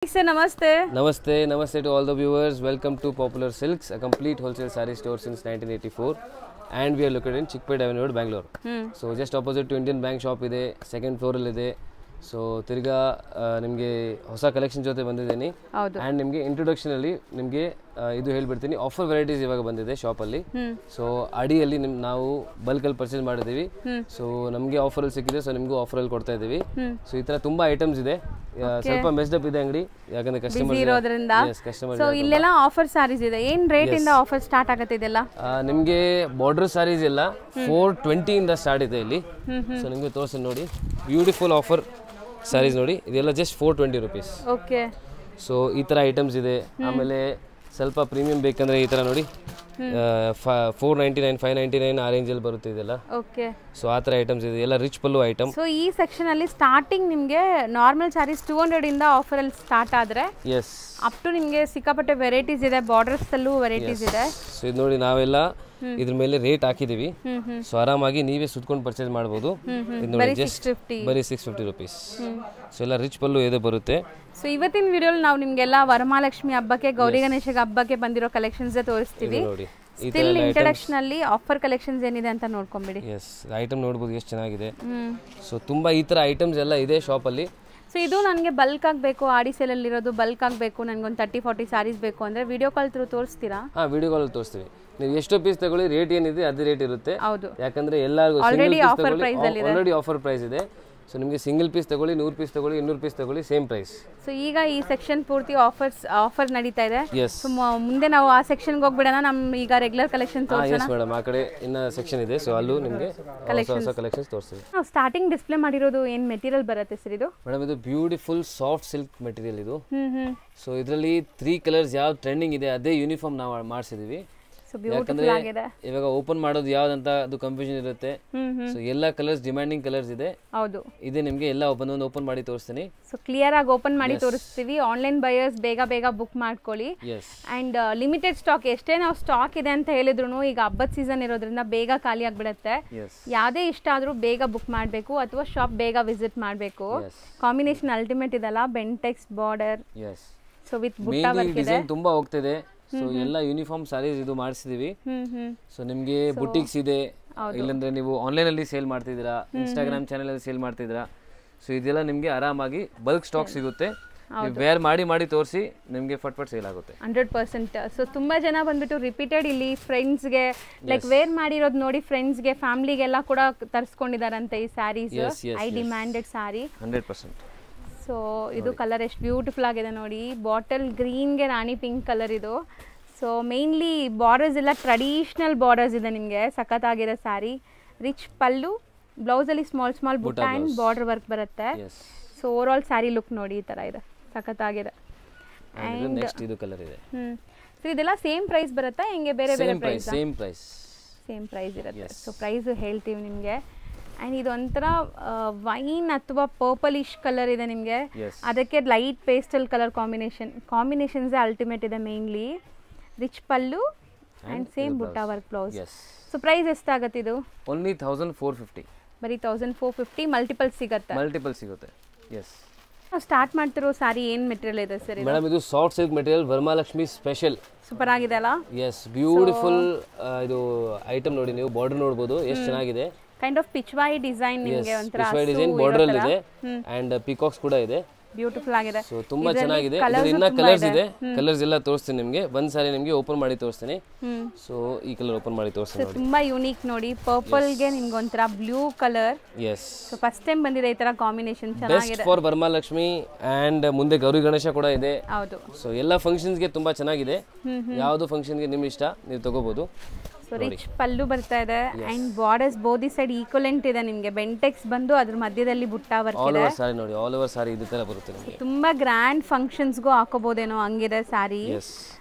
Sir, namaste. Namaste, namaste to all the viewers. Welcome to Popular Silks, a complete wholesale saree store since 1984, and we are located in Chickpet Avenue, Bangalore. So just opposite to Indian Bank shop ಇದೆ, second floor ಅಲ್ಲಿ ಇದೆ. So ತಿರ್ಗಾ ನಿಮಗೆ ಹೊಸ collection ಜೊತೆ ಬಂದಿದ್ದೀನಿ and ನಿಮಗೆ introduction ಅಲ್ಲಿ ನಿಮಗೆ ಇದು ಹೇಳ್ಬಿಡ್ತೀನಿ. ಆಫರ್ ವೆರೈಟೀಸ್ ಇವಾಗ ಬಂದಿದೆ ಶಾಪಲ್ಲಿ. ಸೊ ಅಡಿಯಲ್ಲಿ ನಾವು ಬಲ್ಕಲ್ಲಿ ಪರ್ಚೇಸ್ ಮಾಡಿದ್ದೀವಿ. ಸೊ ನಮಗೆ ಆಫರಲ್ಲಿ ಸಿಕ್ಕಿದೆ, ಸೊ ನಿಮಗೂ ಆಫರಲ್ಲಿ ಕೊಡ್ತಾ ಇದ್ದೀವಿ. ಸೊ ಈ ಥರ ತುಂಬ ಐಟಮ್ಸ್ ಇದೆ. ಸ್ವಲ್ಪ ಮೆಸ್ಡ್ ಅಪ್ ಇದೆ ಅಂಗಡಿ, ಯಾಕಂದ್ರೆ ಕಸ್ಟಮರ್. ಸೊ ಇಲ್ಲೆಲ್ಲ ಆಫರ್ ಸಾರೀಸ್ ಇದೆ. ಏನು ರೇಟ್ ಇಂದ ಆಫರ್ ಸ್ಟಾರ್ಟ್ ಆಗುತ್ತೆ ಇದೆಲ್ಲ? ನಿಮಗೆ ಬಾರ್ಡರ್ ಸಾರೀಸ್ ಎಲ್ಲ 420 ಇಂದ ಸ್ಟಾರ್ಟ್ ಇದೆ ಇಲ್ಲಿ. ಸೊ ನಿಮಗೆ ತೋರಿಸಿ ನೋಡಿ, ಬ್ಯೂಟಿಫುಲ್ ಆಫರ್ ಸ್ಯಾರೀಸ್ ನೋಡಿ, ಇದೆಲ್ಲ ಜಸ್ಟ್ 420 ರುಪೀಸ್. ಓಕೆ. ಸೊ ಈ ಥರ ಐಟಮ್ಸ್ ಇದೆ. ಆಮೇಲೆ ಸ್ವಲ್ಪ ಪ್ರೀಮಿಯಂ ಬೇಕಂದ್ರೆ ಈ ಥರ ನೋಡಿ, 499 599 ಆ ರೇಂಜಲ್ಲಿ ಬರುತ್ತೆ ಇದೆಲ್ಲ. ಓಕೆ. ಸೊ ಆ ಥರ ಐಟಮ್ಸ್ ಇದೆ, ಎಲ್ಲ ರಿಚ್ ಪಲ್ಲು ಐಟಮ್. ಸೊ ಈ ಸೆಕ್ಷನ್ ಅಲ್ಲಿ ಸ್ಟಾರ್ಟಿಂಗ್ ನಿಮಗೆ ನಾರ್ಮಲ್ ಸ್ಯಾರೀಸ್ 200 ಇಂದ ಆಫರ್ ಅಲ್ಲಿ ಸ್ಟಾರ್ಟ್ ಆದ್ರೆ ಎಸ್ ಅಪ್ ಟು ನಿಮಗೆ ಸಿಕ್ಕಾಪಟ್ಟೆ ವೆರೈಟೀಸ್ ಇದೆ, ಬಾರ್ಡರ್ಸ್ ಅಲ್ಲೂ ವೆರೈಟೀಸ್ ಇದೆ. ಸೊ ಇದು ನೋಡಿ, ನಾವೆಲ್ಲ ಇದ್ರ ಮೇಲೆ ರೇಟ್ ಹಾಕಿದೀವಿ. ಸೊ ಆರಾಮಾಗಿ ನೀವೇ ಸುತ್ಕೊಂಡು ಪರ್ಚೇಸ್ ಮಾಡ್ಬೋದು. ಇದು ನೋಡಿ ಜಸ್ಟ್ ಬರೀ 650 ರುಪೀಸ್. ಸೊ ಎಲ್ಲ ರಿಚ್ ಪಲ್ಲು ಇದೆ ಬರುತ್ತೆ. ಸೊ ಇವತ್ತಿನ ವಿಡಿಯೋಲಿ ನಾವು ನಿಮಗೆಲ್ಲ ವರಮಹಾಲಕ್ಷ್ಮಿ ಹಬ್ಬಕ್ಕೆ, ಗೌರಿ ಗಣೇಶ ಹಬ್ಬಕ್ಕೆ ಬಂದಿರೋ ಕಲೆಕ್ಷನ್ಸ್ ತೋರಿಸ್ತೀವಿ. ಸ್ಟಿಲ್ ಇಂಟ್ರಡಕ್ಷನ್ ಅಲ್ಲಿ ಆಫರ್ ಕಲೆಕ್ಷನ್ಸ್ ಏನಿದೆ ಅಂತ ನೋಡ್ಕೊಂಬಿಡಿ. ಎಸ್, ಐಟಮ್ ನೋಡ್ಬೋದು ಎಷ್ಟು ಚೆನ್ನಾಗಿದೆ. ಸೊ ತುಂಬಾ ಈ ತರ ಐಟಮ್ಸ್ ಎಲ್ಲ ಇದೆ ಶಾಪ್ ಅಲ್ಲಿ. ಸೊ ಇದು ನನಗೆ ಬಲ್ಕ್ ಆಗಬೇಕು, ಆಡಿ ಸೇಲಲ್ಲಿ ಇರೋದು ಬಲ್ಕ್ ಆಗಬೇಕು, ನನಗೊಂದು 30-40 ಸಾರೀಸ್ ಬೇಕು ಅಂದರೆ ವಿಡಿಯೋ ಕಾಲ್ ಥ್ರೂ ತೋರಿಸ್ತೀರಾ? ಹಾಂ, ವಿಡಿಯೋ ಕಾಲ್ ತೋರಿಸ್ತೀವಿ. ನೀವು ಎಷ್ಟು ಪೀಸ್ ತಗೊಳ್ಳಿ, ರೇಟ್ ಏನಿದೆ ಅದೇ ರೇಟ್ ಇರುತ್ತೆ. ಹೌದು, ಯಾಕಂದ್ರೆ ಎಲ್ಲರಿಗೂ ಆಲ್ರೆಡಿ ಆಫರ್ ಪ್ರೈಸ್ ಇದೆ. ಸೊ ನಿಮಗೆ ಸಿಂಗಲ್ ಪೀಸ್ ತಗೊಳ್ಳಿ, 100 ಪೀಸ್ ತಗೊಳ್ಳಿ, 200 ಪೀಸ್ ತಗೊಳ್ಳಿ, ಸೇಮ್ ಪ್ರೈಸ್. ಸೊ ಈಗ ಈ ಸೆಕ್ಷನ್ ಪೂರ್ತಿ ಆಫರ್ ನಡೀತಾ ಇದೆ. ಎಸ್. ಸೊ ಮುಂದೆ ನಾವು ಆ ಸೆಕ್ಷನ್ಗೆ ಹೋಗ್ಬಿಡೋಣ. ನಮ್ಮ ಈಗ ರೆಗ್ಯುಲರ್ ಕಲೆಕ್ಷನ್ ತೋರಿಸೋಣ. ಎಸ್ ಮೇಡಮ್, ಆ ಕಡೆ ಇನ್ನ ಸೆಕ್ಷನ್ ಇದೆ. ಸೊ ಅಲ್ಲೂ ನಿಮಗೆ ಹೊಸ ಕಲೆಕ್ಷನ್ಸ್ ತೋರಿಸ್ತೀವಿ. ನಾವು ಸ್ಟಾರ್ಟಿಂಗ್ ಡಿಸ್ಪ್ಲೇ ಮಾಡಿರೋದು ಏನು ಮೆಟೀರಿಯಲ್ ಬರುತ್ತೆ ಸರ್ ಇದು? ಮೇಡಮ್ ಇದು ಬ್ಯೂಟಿಫುಲ್ ಸಾಫ್ಟ್ ಸಿಲ್ಕ್ ಮೆಟೀರಿಯಲ್ ಇದು. ಸೊ ಇದರಲ್ಲಿ 3 ಕಲರ್ಸ್ ಯಾವ ಟ್ರೆಂಡಿಂಗ್ ಇದೆ ಅದೇ ಯೂನಿಫಾರ್ಮ್ ನಾವು ಮಾಡಿಸಿದೀವಿ. ಯಾಕಂದ್ರೆ ಇವಾಗ ಓಪನ್ ಮಾಡೋದು ಯಾವ್ದಂತ ಅದು ಕನ್ಫ್ಯೂಷನ್ ಇರುತ್ತೆ. ಸೊ ಎಲ್ಲ ಕಲರ್ಸ್ ಡಿಮ್ಯಾಂಡಿಂಗ್ ಕಲರ್ಸ್ ಇದೆ. ಹೌದು, ಇದೆ ನಿಮಗೆ ಎಲ್ಲ ಓಪನ್ ಮಾಡಿ ತೋರಿಸ್ತೀನಿ. ಸೊ ಕ್ಲಿಯರ್ ಆಗಿ ಓಪನ್ ಮಾಡಿ ತೋರಿಸ್ತೀವಿ. ಆನ್ಲೈನ್ ಬಯರ್ಸ್ ಬೇಗ ಬುಕ್ ಮಾಡ್ಕೊಳ್ಳಿ. ಅಂಡ್ ಲಿಮಿಟೆಡ್ ಸ್ಟಾಕ್, ಎಷ್ಟೇ ನಾವು ಸ್ಟಾಕ್ ಇದೆ ಅಂತ ಹೇಳಿದ್ರು ಈಗ ಹಬ್ಬದ ಸೀಸನ್ ಇರೋದ್ರಿಂದ ಬೇಗ ಖಾಲಿ ಆಗ್ಬಿಡುತ್ತೆ. ಯಾವ್ದೇ ಇಷ್ಟ ಆದ್ರೂ ಬೇಗ ಬುಕ್ ಮಾಡಬೇಕು ಅಥವಾ ಶಾಪ್ ಬೇಗ ವಿಸಿಟ್ ಮಾಡಬೇಕು. ಕಾಂಬಿನೇಷನ್ ಅಲ್ಟಿಮೇಟ್ ಇದೆಲ್ಲ, ಬೆಂಟೆಕ್ಸ್ ಬಾರ್ಡರ್. ಸೊ ವಿತ್ ಬುಟ್ಟ ವರ್ಕ್ ಇದೆ, ತುಂಬಾ ಹೋಗ್ತಿದೆ. ಸೊ ಎಲ್ಲ ಯೂನಿಫಾರ್ಮ್ ಸಾರೀಸ್ ಇದು ಮಾಡಿಸಿದೀವಿ. ಸೊ ನಿಮ್ಗೆ ಬುಟಿಕ್ಸ್ ಇದೆ, ಇಲ್ಲಂದ್ರೆ ನೀವು ಆನ್ಲೈನ್ ಅಲ್ಲಿ ಸೇಲ್ ಮಾಡ್ತಿದ್ದೀರಾ, ಇನ್ಸ್ಟಾಗ್ರಾಮ್ ಚಾನೆಲ್ ಅಲ್ಲಿ ಸೇಲ್ ಮಾಡ್ತಿದ್ದೀರಾ. ಸೊ ಇದೆಲ್ಲ ನಿಮ್ಗೆ ಆರಾಮಾಗಿ ಬಲ್ಕ್ ಸ್ಟಾಕ್ ಸಿಗುತ್ತೆ. ವೇರ್ ಮಾಡಿ ತೋರಿಸಿ ನಿಮ್ಗೆ ಫಟ್ ಸೇಲ್ ಆಗುತ್ತೆ 100%. ಸೊ ತುಂಬಾ ಜನ ಬಂದ್ಬಿಟ್ಟು ರಿಪೀಟೆಡ್ ಇಲ್ಲಿ ಫ್ರೆಂಡ್ಸ್ಗೆ ಲೈಕ್ ವೇರ್ ಮಾಡಿರೋದು ನೋಡಿ ಫ್ರೆಂಡ್ಸ್ಗೆ, ಫ್ಯಾಮಿಲಿಗೆಲ್ಲ ಕೂಡ ತರಿಸ್ಕೊಂಡಿದಾರಂತೆ ಈ sari. I demanded sari 100%. So ಇದು ಕಲರ್ ಎಷ್ಟು ಬ್ಯೂಟಿಫುಲ್ ಆಗಿದೆ ನೋಡಿ, ಬಾಟಲ್ ಗ್ರೀನ್ಗೆ ರಾಣಿ ಪಿಂಕ್ ಕಲರ್ ಇದು. ಸೊ ಮೇನ್ಲಿ ಬಾರ್ಡರ್ಸ್ ಎಲ್ಲ ಟ್ರೆಡಿಷನಲ್ ಬಾರ್ಡರ್ಸ್ ಇದೆ ನಿಮಗೆ, ಸಖತ್ತಾಗಿರೋ ಸ್ಯಾರಿ. ರಿಚ್ ಪಲ್ಲು, ಬ್ಲೌಸಲ್ಲಿ small butta and border work ಬರುತ್ತೆ. So overall sari look ನೋಡಿ ಈ ಥರ ಇದೆ, ಸಖತ್ತಾಗಿದೆ. ಆ್ಯಂಡ್ ನೆಕ್ಸ್ಟ್ ಇದು ಕಲರ್ ಇದೆ. ಸೊ ಇದೆಲ್ಲ ಸೇಮ್ ಪ್ರೈಸ್ ಬರುತ್ತಾ ಹೆಂಗೆ? ಬೇರೆ ಪ್ರೈಸ್? ಸೇಮ್ ಪ್ರೈಸ್ ಇರುತ್ತೆ. ಸೊ ಪ್ರೈಸು ಹೇಳ್ತೀವಿ ನಿಮಗೆ. ಆ್ಯಂಡ್ ಇದು ಒಂಥರ ವೈನ್ ಅಥವಾ ಪರ್ಪಲಿಶ್ ಕಲರ್ ಇದೆ ನಿಮಗೆ, ಅದಕ್ಕೆ ಲೈಟ್ ಪೇಸ್ಟಲ್ ಕಲರ್ ಕಾಂಬಿನೇಷನ್ಸೇ ಅಲ್ಟಿಮೇಟ್ ಇದೆ. Mainly rich pallu and same ಬುಟ್ಟ ವರ್ಕ್ ಬ್ಲೌಸ್. ಸೊ ಪ್ರೈಸ್ ಎಷ್ಟಾಗುತ್ತೆ ಇದು? ಓನ್ಲಿ 1450. ಬರೀ 1450. ಮಲ್ಟಿಪಲ್ ಸಿಗುತ್ತೆ. ಎಸ್. ನಾವು ಸ್ಟಾರ್ಟ್ ಮಾಡ್ತಿರೋ ಸಾರಿ ಏನು ಮೆಟೀರಿಯಲ್ ಇದೆ ಸರ್? ಮೇಡಮ್ ಇದು soft silk material, Varamahalakshmi special. Super ಆಗಿದೆ ಅಲ್ಲ? S, beautiful. ಇದು ಐಟಮ್ ನೋಡಿ, ನೀವು ಬಾರ್ಡರ್ ನೋಡಬಹುದು ಎಷ್ಟು ಚೆನ್ನಾಗಿದೆ. ಕೈಂಡ್ ಆಫ್ ಪಿಚ್ವಾಯಿ ಡಿಸೈನ್, ನಿಮಗೆ ಒಂಥರ ಡಿಸೈನ್ ಬಾರ್ಡರ್ ಅಲ್ಲಿ ಇದೆ ಅಂಡ್ ಪೀಕಾಕ್ಸ್ ಕೂಡ ಇದೆ. ಬ್ಯೂಟಿಫುಲ್ ಆಗಿದೆ. ಸೊ ತುಂಬಾ ಚೆನ್ನಾಗಿದೆ. ಇನ್ನ ಕಲರ್ಸ್ ಇದೆ, ಕಲರ್ಸ್ ಎಲ್ಲ ತೋರಿಸ್ತೀನಿ ನಿಮಗೆ. ಒಂದ್ ಸಾರಿ ನಿಮಗೆ ಓಪನ್ ಮಾಡಿ ತೋರಿಸ್ತೀನಿ. ಸೊ ಈ ಕಲರ್ ಓಪನ್ ಮಾಡಿ ತೋರಿಸ್ತೀನಿ ನೋಡಿ, ತುಂಬಾ ಯೂನಿಕ್ ನೋಡಿ. ಪರ್ಪಲ್ ಗೆ ನಿಮ್ಗೆ ಒಂಥರ blue colour. Yes. So first time ಬಂದಿದೆ ಈ ತರ ಕಾಂಬಿನೇಷನ್, ಚೆನ್ನಾಗಿದೆ. ಬೆಸ್ಟ್ ಫಾರ್ ವರಮಹಾಲಕ್ಷ್ಮಿ ಅಂಡ್ ಮುಂದೆ ಗೌರಿ ಗಣೇಶ ಕೂಡ ಇದೆ. ಹೌದು. ಸೊ ಎಲ್ಲ ಫಂಕ್ಷನ್ಸ್ ಗೆ ತುಂಬಾ ಚೆನ್ನಾಗಿದೆ. ಯಾವುದು ಫಂಕ್ಷನ್ ಗೆ ನಿಮ್ ಇಷ್ಟ ನೀವು ತಗೋಬಹುದು. ಸೊ ರಿಚ್ ಪಲ್ಲು ಬರ್ತಾ ಇದೆ ಅಂಡ್ ಬಾರ್ಡರ್ಸ್ ಬೋದಿ ಸೈಡ್ ಈಕ್ವಲೆಂಟ್ ಇದೆ ನಿಮಗೆ. ಬೆಂಟೆಕ್ಸ್ ಬಂದು ಅದ್ರ ಮಧ್ಯದಲ್ಲಿ ಬುಟ್ಟ ವರ್ಕ್ ಇದೆ. ಸಾರಿ ನೋಡಿ, ಆಲ್ ಓವರ್ ಸಾರಿ ಇದೇ ತರ ಬರುತ್ತೆ ನಿಮಗೆ. ತುಂಬಾ ಗ್ರ್ಯಾಂಡ್ ಫಂಕ್ಷನ್ಸ್ಗೂ ಹಾಕೋಬಹುದೇನೋ ಹಂಗಿದೆ ಸಾರಿ.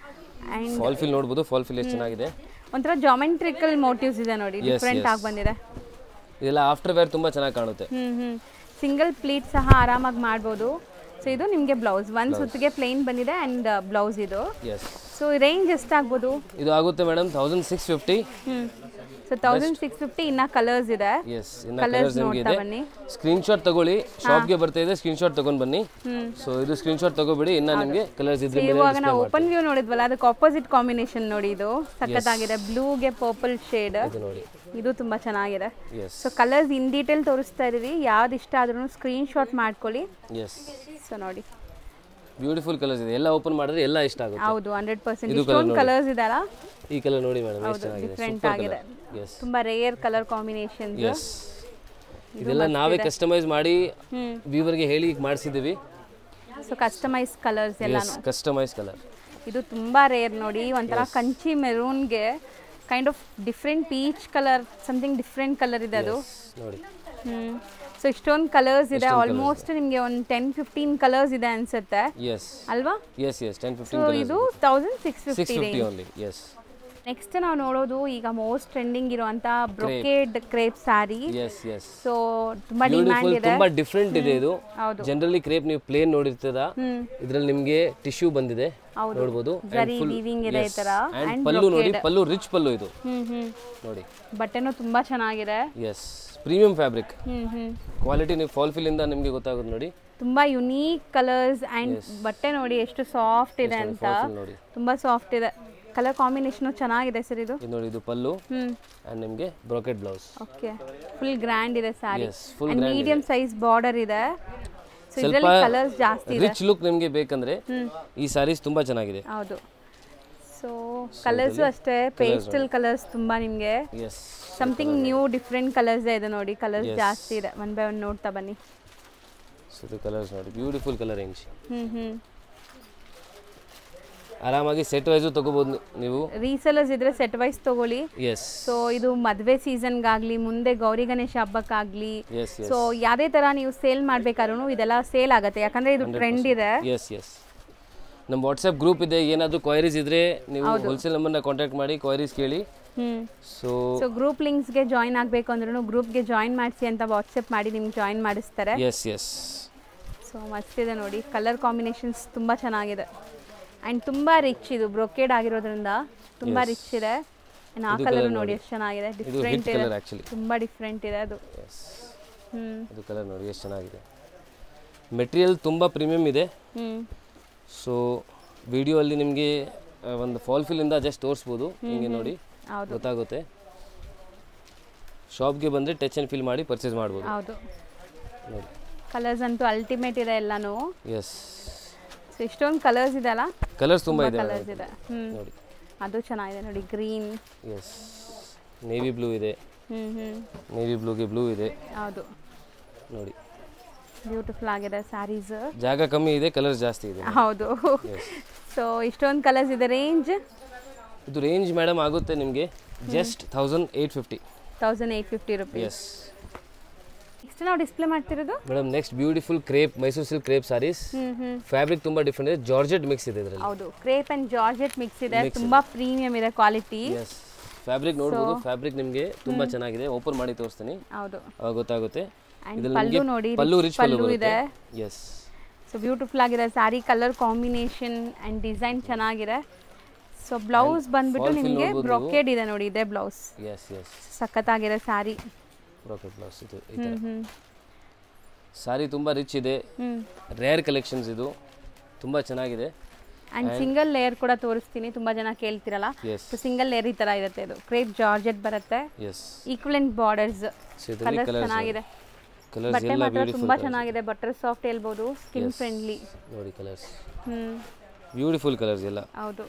ಅಂಡ್ ಫಾಲ್ ಫಿಲ್ ನೋಡಬಹುದು, ಫಾಲ್ ಫಿಲ್ ಎಷ್ಟು ಚೆನ್ನಾಗಿದೆ. ಒಂಥರ ಜಾಮೆಟ್ರಿಕಲ್ ಮೋಟಿವ್ಸ್ ಇದೆ ನೋಡಿ, ಡಿಫರೆಂಟ್ ಆಗಿ ಬಂದಿದೆ. ಇದೆಲ್ಲ ಆಫ್ಟರ್ ವೇರ್ ತುಂಬಾ ಚೆನ್ನಾಗಿ ಕಾಣುತ್ತೆ. ಸಿಂಗಲ್ ಪ್ಲೀಟ್ ಸಹ ಆರಾಮಾಗಿ ಮಾಡಬಹುದು. ಸೊ ಇದು ನಿಮಗೆ ಬ್ಲೌಸ್, ಒಂದು ಸುತ್ತಿಗೆ ಪ್ಲೇನ್ ಬಂದಿದೆ ಅಂಡ್ ಬ್ಲೌಸ್ ಇದು. ಸೊ ರೇಂಜ್ ಎಷ್ಟಾಗ್ಬೋದು? ಇದು ಆಗುತ್ತೆ ಮೇಡಮ್ 1650. ಸೊ 1650 ಇನ್ನ ಕಲರ್ಸ್ ಇದೆ. ಎಸ್, ಇನ್ನ ಕಲರ್ಸ್ ನಿಮಗೆ ಇದೆ. ಸ್ಕ್ರೀನ್ ಶಾಟ್ ತಗೊಳ್ಳಿ, ಶಾಪ್ಗೆ ಬರ್ತಾ ಇದೆ, ಸ್ಕ್ರೀನ್ ಶಾಟ್ ತಗೊಂಡ್ ಬನ್ನಿ. ಸೊ ಇದು ಸ್ಕ್ರೀನ್ ಶಾಟ್ ತಗೋಬಿಡಿ, ಇನ್ನ ನಿಮಗೆ ಕಲರ್ಸ್ ಇದ್ರೆ ಮೇಲೆ ಇವಾಗ ನಾವು ಓಪನ್ ವ್ಯೂ ನೋಡಿದ್ವಲ್ಲ, ಅದಕ್ಕೆ ಆಪೋಸಿಟ್ ಕಾಂಬಿನೇಷನ್ ನೋಡಿ, ಇದು ಸಖತ್ತಾಗಿದೆ. ಬ್ಲೂಗೆ ಪರ್ಪಲ್ ಶೇಡ್, ಇದು ನೋಡಿ, ಇದು ತುಂಬಾ ಚೆನ್ನಾಗಿದೆ. ಸೊ ಕಲರ್ಸ್ ಇನ್ ಡೀಟೇಲ್ ತೋರಿಸ್ತಾ ಇದೀವಿ, ಯಾವ್ದು ಇಷ್ಟ ಆದ್ರೂ ಸ್ಕ್ರೀನ್ ಶಾಟ್ ಮಾಡ್ಕೊಳ್ಳಿ. ಎಸ್, ಸೊ ನೋಡಿ ಬ್ಯೂಟಿಫುಲ್ ಕಲರ್ಸ್ ಇದೆ, ಎಲ್ಲ ಓಪನ್ ಮಾಡಿದ್ರೆ ಎಲ್ಲ ಇಷ್ಟ ಆಗುತ್ತೆ. ಹೌದು 100%. ಇಷ್ಟೊಂದು ಕಲರ್ಸ್ ಇದೆಲ್ಲ, ಈ ಕಲರ್ ನೋಡಿ ಮೇಡಮ್, ಎಷ್ಟು ಚೆನ್ನಾಗಿದೆ, ಡಿಫರೆಂಟ್ ಆಗಿದೆ. ತುಂಬಾ ರೇರ್ ಕಲರ್ ಕಾಂಬಿನೇಷನ್ಸ್. ಎಸ್, ಇದೆಲ್ಲ ನಾವೇ ಕಸ್ಟಮೈಸ್ ಮಾಡಿ ವ್ಯೂವರ್ಗೆ ಹೇಳಿ ಮಾಡಿಸಿದೀವಿ. ಸೊ ಕಸ್ಟಮೈಸ್ ಕಲರ್ಸ್ ಎಲ್ಲ, ಕಸ್ಟಮೈಸ್ ಕಲರ್. ಇದು ತುಂಬಾ ರೇರ್ ನೋಡಿ, ಒಂಥರ ಕಂಚಿ ಮೆರೂನ್ಗೆ kind of different peach colour, something different colour ಇದೆ ಅದು ನೋಡಿ. ಸೊ ಇಷ್ಟೊಂದು ಕಲರ್ಸ್ ಇದೆ, ಆಲ್ಮೋಸ್ಟ್ ನಿಮಗೆ ಒಂದು 10-15 ಕಲರ್ಸ್ ಇದೆ ಅನ್ಸುತ್ತೆ ಅಲ್ವಾ? Yes yes, 10-15 colours. ಇದು 1650 ಓನ್ಲಿ. ಎಸ್, ನೆಕ್ಸ್ಟ್ ನಾವು ನೋಡೋದು ಈಗ ಮೋಸ್ಟ್ ಟ್ರೆಂಡಿಂಗ್ ಇರುವಂತ ಬ್ರೊಕೇಡ್ ಕ್ರೇಪ್ ಸ್ಯಾರಿ. ಸೊ ತುಂಬಾ ಡಿಮ್ಯಾಂಡ್ ಇದೆ, ತುಂಬಾ ಡಿಫರೆಂಟ್ ಇದೆ ಇದು. ಜನರಲಿ ಕ್ರೇಪ್ ನೀವು ಪ್ಲೇನ್ ನೋಡಿರ್ತೀರಾ, ಇದರಲ್ಲಿ ನಿಮಗೆ ಟಿಶ್ಯೂ ಬಂದಿದೆ ನೋಡಬಹುದು. ಪಲ್ಲು ನೋಡಿ, ಪಲ್ಲು ರಿಚ್ ಪಲ್ಲು ಇದು ನೋಡಿ. ಬಟ್ಟೆನೂ ತುಂಬಾ ಚೆನ್ನಾಗಿದೆ. Yes, premium fabric quality. ನೀವು ಫಾಲ್ ಫಿಲ್ ಇಂದ ನಿಮಗೆ ಗೊತ್ತಾಗುತ್ತೆ ನೋಡಿ. ತುಂಬಾ ಯುನೀಕ್ ಕಲರ್ಸ್ ಅಂಡ್ ಬಟ್ಟೆ ನೋಡಿ ಎಷ್ಟು ಸಾಫ್ಟ್ ಇದೆ ಅಂತ, ತುಂಬಾ ಸಾಫ್ಟ್ ಇದೆ. ಕಲರ್ ಕಾಂಬಿನೇಷನ್ ಚೆನ್ನಾಗಿದೆ ಸರ್. ಇದು ನೋಡಿ, ಇದು ಪಲ್ಲು ಅಂಡ್ ನಿಮಗೆ brocade blouse. Okay, full grand ಇದೆ sari and medium size border ಇದೆ. ಸೊ ಇದರಲ್ಲಿ ಕಲರ್ಸ್ ಜಾಸ್ತಿ ಇದೆ. ರಿಚ್ ಲುಕ್ ನಿಮಗೆ ಬೇಕಂದ್ರೆ ಈ ಸ್ಯಾರೀಸ್ ತುಂಬಾ ಚೆನ್ನಾಗಿದೆ. ಹೌದು. ಸೊ ಕಲರ್ಸ್ ಅಷ್ಟೇ ಪೇಸ್ಟಲ್ ಕಲರ್ಸ್ ತುಂಬಾ ನಿಮಗೆ ಸಮಥಿಂಗ್ ನ್ಯೂ ಡಿಫರೆಂಟ್ ಕಲರ್ಸ್ ಇದೆ ನೋಡಿ. ಕಲರ್ಸ್ ಜಾಸ್ತಿ ಇದೆ, ಒನ್ ಬೈ ಒನ್ ನೋಡ್ತಾ ಬನ್ನಿ. ಸೊ ಇದು ಕಲರ್ಸ್ ನೋಡಿ, ಬ್ಯೂಟಿಫುಲ್ ಕಲರ್ ರೇಂಜ್. ಆರಾಮಾಗಿ ಸೆಟ್ ವೈಸ್ ತಗೋಬಹುದು ನೀವು. ರೀಸೆಲರ್ಸ್ ಇದ್ರೆ ಸೆಟ್ ವೈಸ್ ತಗೊಳ್ಳಿ. ಎಸ್. ಸೊ ಇದು ಮದುವೆ ಸೀಸನ್ಗಾಗ್ಲಿ, ಮುಂದೆ ಗೌರಿ ಗಣೇಶ ಹಬ್ಬಕ್ಕಾಗ್ಲಿ, ಸೊ ಯಾವುದೇ ತರ ನೀವು ಸೇಲ್ ಮಾಡ್ಬೇಕಾದ್ರೂ ಇದೆಲ್ಲ ಸೇಲ್ ಆಗುತ್ತೆ, ಯಾಕಂದ್ರೆ ಇದು ಟ್ರೆಂಡ್ ಇದೆ. ಎಸ್ ಎಸ್, ನಮ್ಮ ವಾಟ್ಸ್ಆಪ್ ಗ್ರೂಪ್ ಇದೆ, ಏನಾದರೂ ಕ್ವೈರೀಸ್ ಇದ್ರೆ ನೀವು ಹೋಲ್ಸೇಲ್ ನಂಬರ್ನ ಕಾಂಟ್ಯಾಕ್ಟ್ ಮಾಡಿ ಕ್ವೈರೀಸ್ ಕೇಳಿ. ಸೊ ಗ್ರೂಪ್ ಲಿಂಕ್ಸ್ಗೆ ಜಾಯಿನ್ ಆಗಬೇಕು ಅಂದ್ರೂ ಗ್ರೂಪ್ಗೆ ಜಾಯಿನ್ ಮಾಡಿಸಿ ಅಂತ ವಾಟ್ಸಪ್ ಮಾಡಿ ನಿಮ್ಗೆ ಜಾಯಿನ್ ಮಾಡಿಸ್ತಾರೆ. S S. ಸೊ ಮಸ್ತ್ ಇದೆ ನೋಡಿ, ಕಲರ್ ಕಾಂಬಿನೇಷನ್ಸ್ ತುಂಬ ಚೆನ್ನಾಗಿದೆ ಆ್ಯಂಡ್ ತುಂಬ ರಿಚ್. ಇದು ಬ್ರೊಕೇಡ್ ಆಗಿರೋದ್ರಿಂದ ತುಂಬ ರಿಚ್ ಇದೆ. ಆ ಕಲರ್ ನೋಡಿ ಎಷ್ಟು ಚೆನ್ನಾಗಿದೆ, ಡಿಫ್ರೆಂಟ್ ಇದೆ, ತುಂಬ ಡಿಫ್ರೆಂಟ್ ಇದೆ ಅದು. ಇದು ಕಲರ್ ನೋಡಿ ಎಷ್ಟು ಚೆನ್ನಾಗಿದೆ. ಮೆಟೀರಿಯಲ್ ತುಂಬ ಪ್ರೀಮಿಯಂ ಇದೆ. ಸೊ ವಿಡಿಯೋ ಅಲ್ಲಿ ನಿಮಗೆ ಒಂದು ಫಾಲ್ ಫಿಲ್ ಇಂದ ಜಸ್ಟ್ ತೋರಿಸ್ಬೋದು, ಹಿಂಗೆ ನೋಡಿ ಗೊತ್ತಾಗುತ್ತೆ. ಶಾಪ್ಗೆ ಬಂದರೆ ಟಚ್ ಆ್ಯಂಡ್ ಫೀಲ್ ಮಾಡಿ ಪರ್ಚೇಸ್ ಮಾಡ್ಬೋದು. ಹೌದು ನೋಡಿ, ಕಲರ್ಸ್ ಅಂತೂ ಅಲ್ಟಿಮೇಟ್ ಇದೆ ಎಲ್ಲಾನು. ಎಸ್. ಸೊ ಇಷ್ಟೊಂದು ಕಲರ್ಸ್ ಇದೆ ಅಲ್ಲ, ಕಲರ್ಸ್ ತುಂಬ ಇದೆ. ಕಲರ್ಸ್ ಇದೆ ನೋಡಿ, ಅದು ಚೆನ್ನಾಗಿದೆ ನೋಡಿ. ಗ್ರೀನ್, ಎಸ್, ನೇವಿ ಬ್ಲೂ ಇದೆ, ನೇವಿ ಬ್ಲೂಗೆ ಬ್ಲೂ ಇದೆ. ಹೌದು ನೋಡಿ, ಬ್ಯೂಟಿಫುಲ್ ಆಗಿದೆ ಸ್ಯಾರೀಸ್. ಜಾಗ ಕಮ್ಮಿ ಇದೆ, ಕಲರ್ಸ್ ಜಾಸ್ತಿ ಇದೆ. ಹೌದು. ಸೊ ಇಷ್ಟೊಂದು ಕಲರ್ಸ್ ಇದೆ. ರೇಂಜ್ ಇದು ರೇಂಜ್ ಮೇಡಮ್ ಆಗುತ್ತೆ ನಿಮಗೆ ಜಸ್ಟ್ 1850 ರುಪೀಸ್. ಎಸ್. ನೆಕ್ಸ್ಟ್ ನಾವು ಡಿಸ್ಪ್ಲೇ ಮಾಡ್ತಿರೋದು madam next beautiful crepe, Mysuru silk crepe sari. Fabric ತುಂಬಾ ಡಿಫರೆಂಟ್ ಇದೆ, ಜಾರ್ಜೆಟ್ ಮಿಕ್ಸ್ ಇದೆ ಇದರಲ್ಲಿ. ಹೌದು, ಕ್ರೇಪ್ ಅಂಡ್ ಜಾರ್ಜೆಟ್ ಮಿಕ್ಸ್ ಇದೆ, ತುಂಬಾ ಪ್ರೀಮಿಯಂ ಇದೆ ಕ್ವಾಲಿಟಿ. ಎಸ್. ಫ್ಯಾಬ್ರಿಕ್ ನೋಡಬಹುದು, ಫ್ಯಾಬ್ರಿಕ್ ನಿಮಗೆ ತುಂಬಾ ಚೆನ್ನಾಗಿದೆ. ಓಪನ್ ಮಾಡಿ ತೋರಿಸ್ತೀನಿ, ಹೌದು, ಅವಾಗ ಗೊತ್ತಾಗುತ್ತೆ. ಪಲ್ಲು ನೋಡಿ, ಪಲ್ಲು ರಿಚ್ ಪಲ್ಲು ಇದೆ. ಎಸ್. ಸೊ ಬ್ಯೂಟಿಫುಲ್ ಆಗಿದೆ sari, colour combination and design ಚೆನ್ನಾಗಿದೆ. ಸೊ ಬ್ಲೌಸ್ ಬಂದ್ಬಿಟ್ಟು ನಿಮಗೆ ಬ್ರೊಕೇಡ್ ಇದೆ ನೋಡಿ, ಇದೆ ಬ್ಲೌಸ್. ಎಸ್ ಎಸ್, ಸಖತ್ತಾಗಿದೆ ಸ್ಯಾರಿ. ಬ್ರೊಕೇಡ್ ಬ್ಲೌಸ್ ಇದು. ಸ್ಯಾರಿ ತುಂಬಾ ರಿಚ್ ಇದೆ, ರೇರ್ ಕಲೆಕ್ಷನ್ಸ್ ಇದು, ತುಂಬಾ ಚೆನ್ನಾಗಿದೆ. ಅಂಡ್ ಸಿಂಗಲ್ ಲೇಯರ್ ಕೂಡ ತೋರಿಸ್ತೀನಿ, ತುಂಬಾ ಜನ ಕೇಳ್ತಿರಲ್ಲ. ಸೊ ಸಿಂಗಲ್ ಲೇಯರ್ ಈ ತರ ಇರುತ್ತೆ. ಇದು ಕ್ರೇಪ್ ಜಾರ್ಜೆಟ್ ಬರುತ್ತೆ. ಎಸ್. ಈಕ್ವಲೆಂಟ್ ಬಾರ್ಡರ್ಸ್, ಕಲರ್ ಚೆನ್ನಾಗಿದೆ. ಬಟ್ಟೆ ಮಾತ್ರ ತುಂಬಾ ಚೆನ್ನಾಗಿದೆ, ಬಟರ್ ಸಾಫ್ಟ್ ಹೇಳ್ಬೋದು, ಸ್ಕಿನ್ ಫ್ರೆಂಡ್ಲಿ ನೋಡಿ. ಕಲರ್ಸ್ ಬ್ಯೂಟಿಫುಲ್ ಕಲರ್ಸ್ ಎಲ್ಲ. ಹೌದು,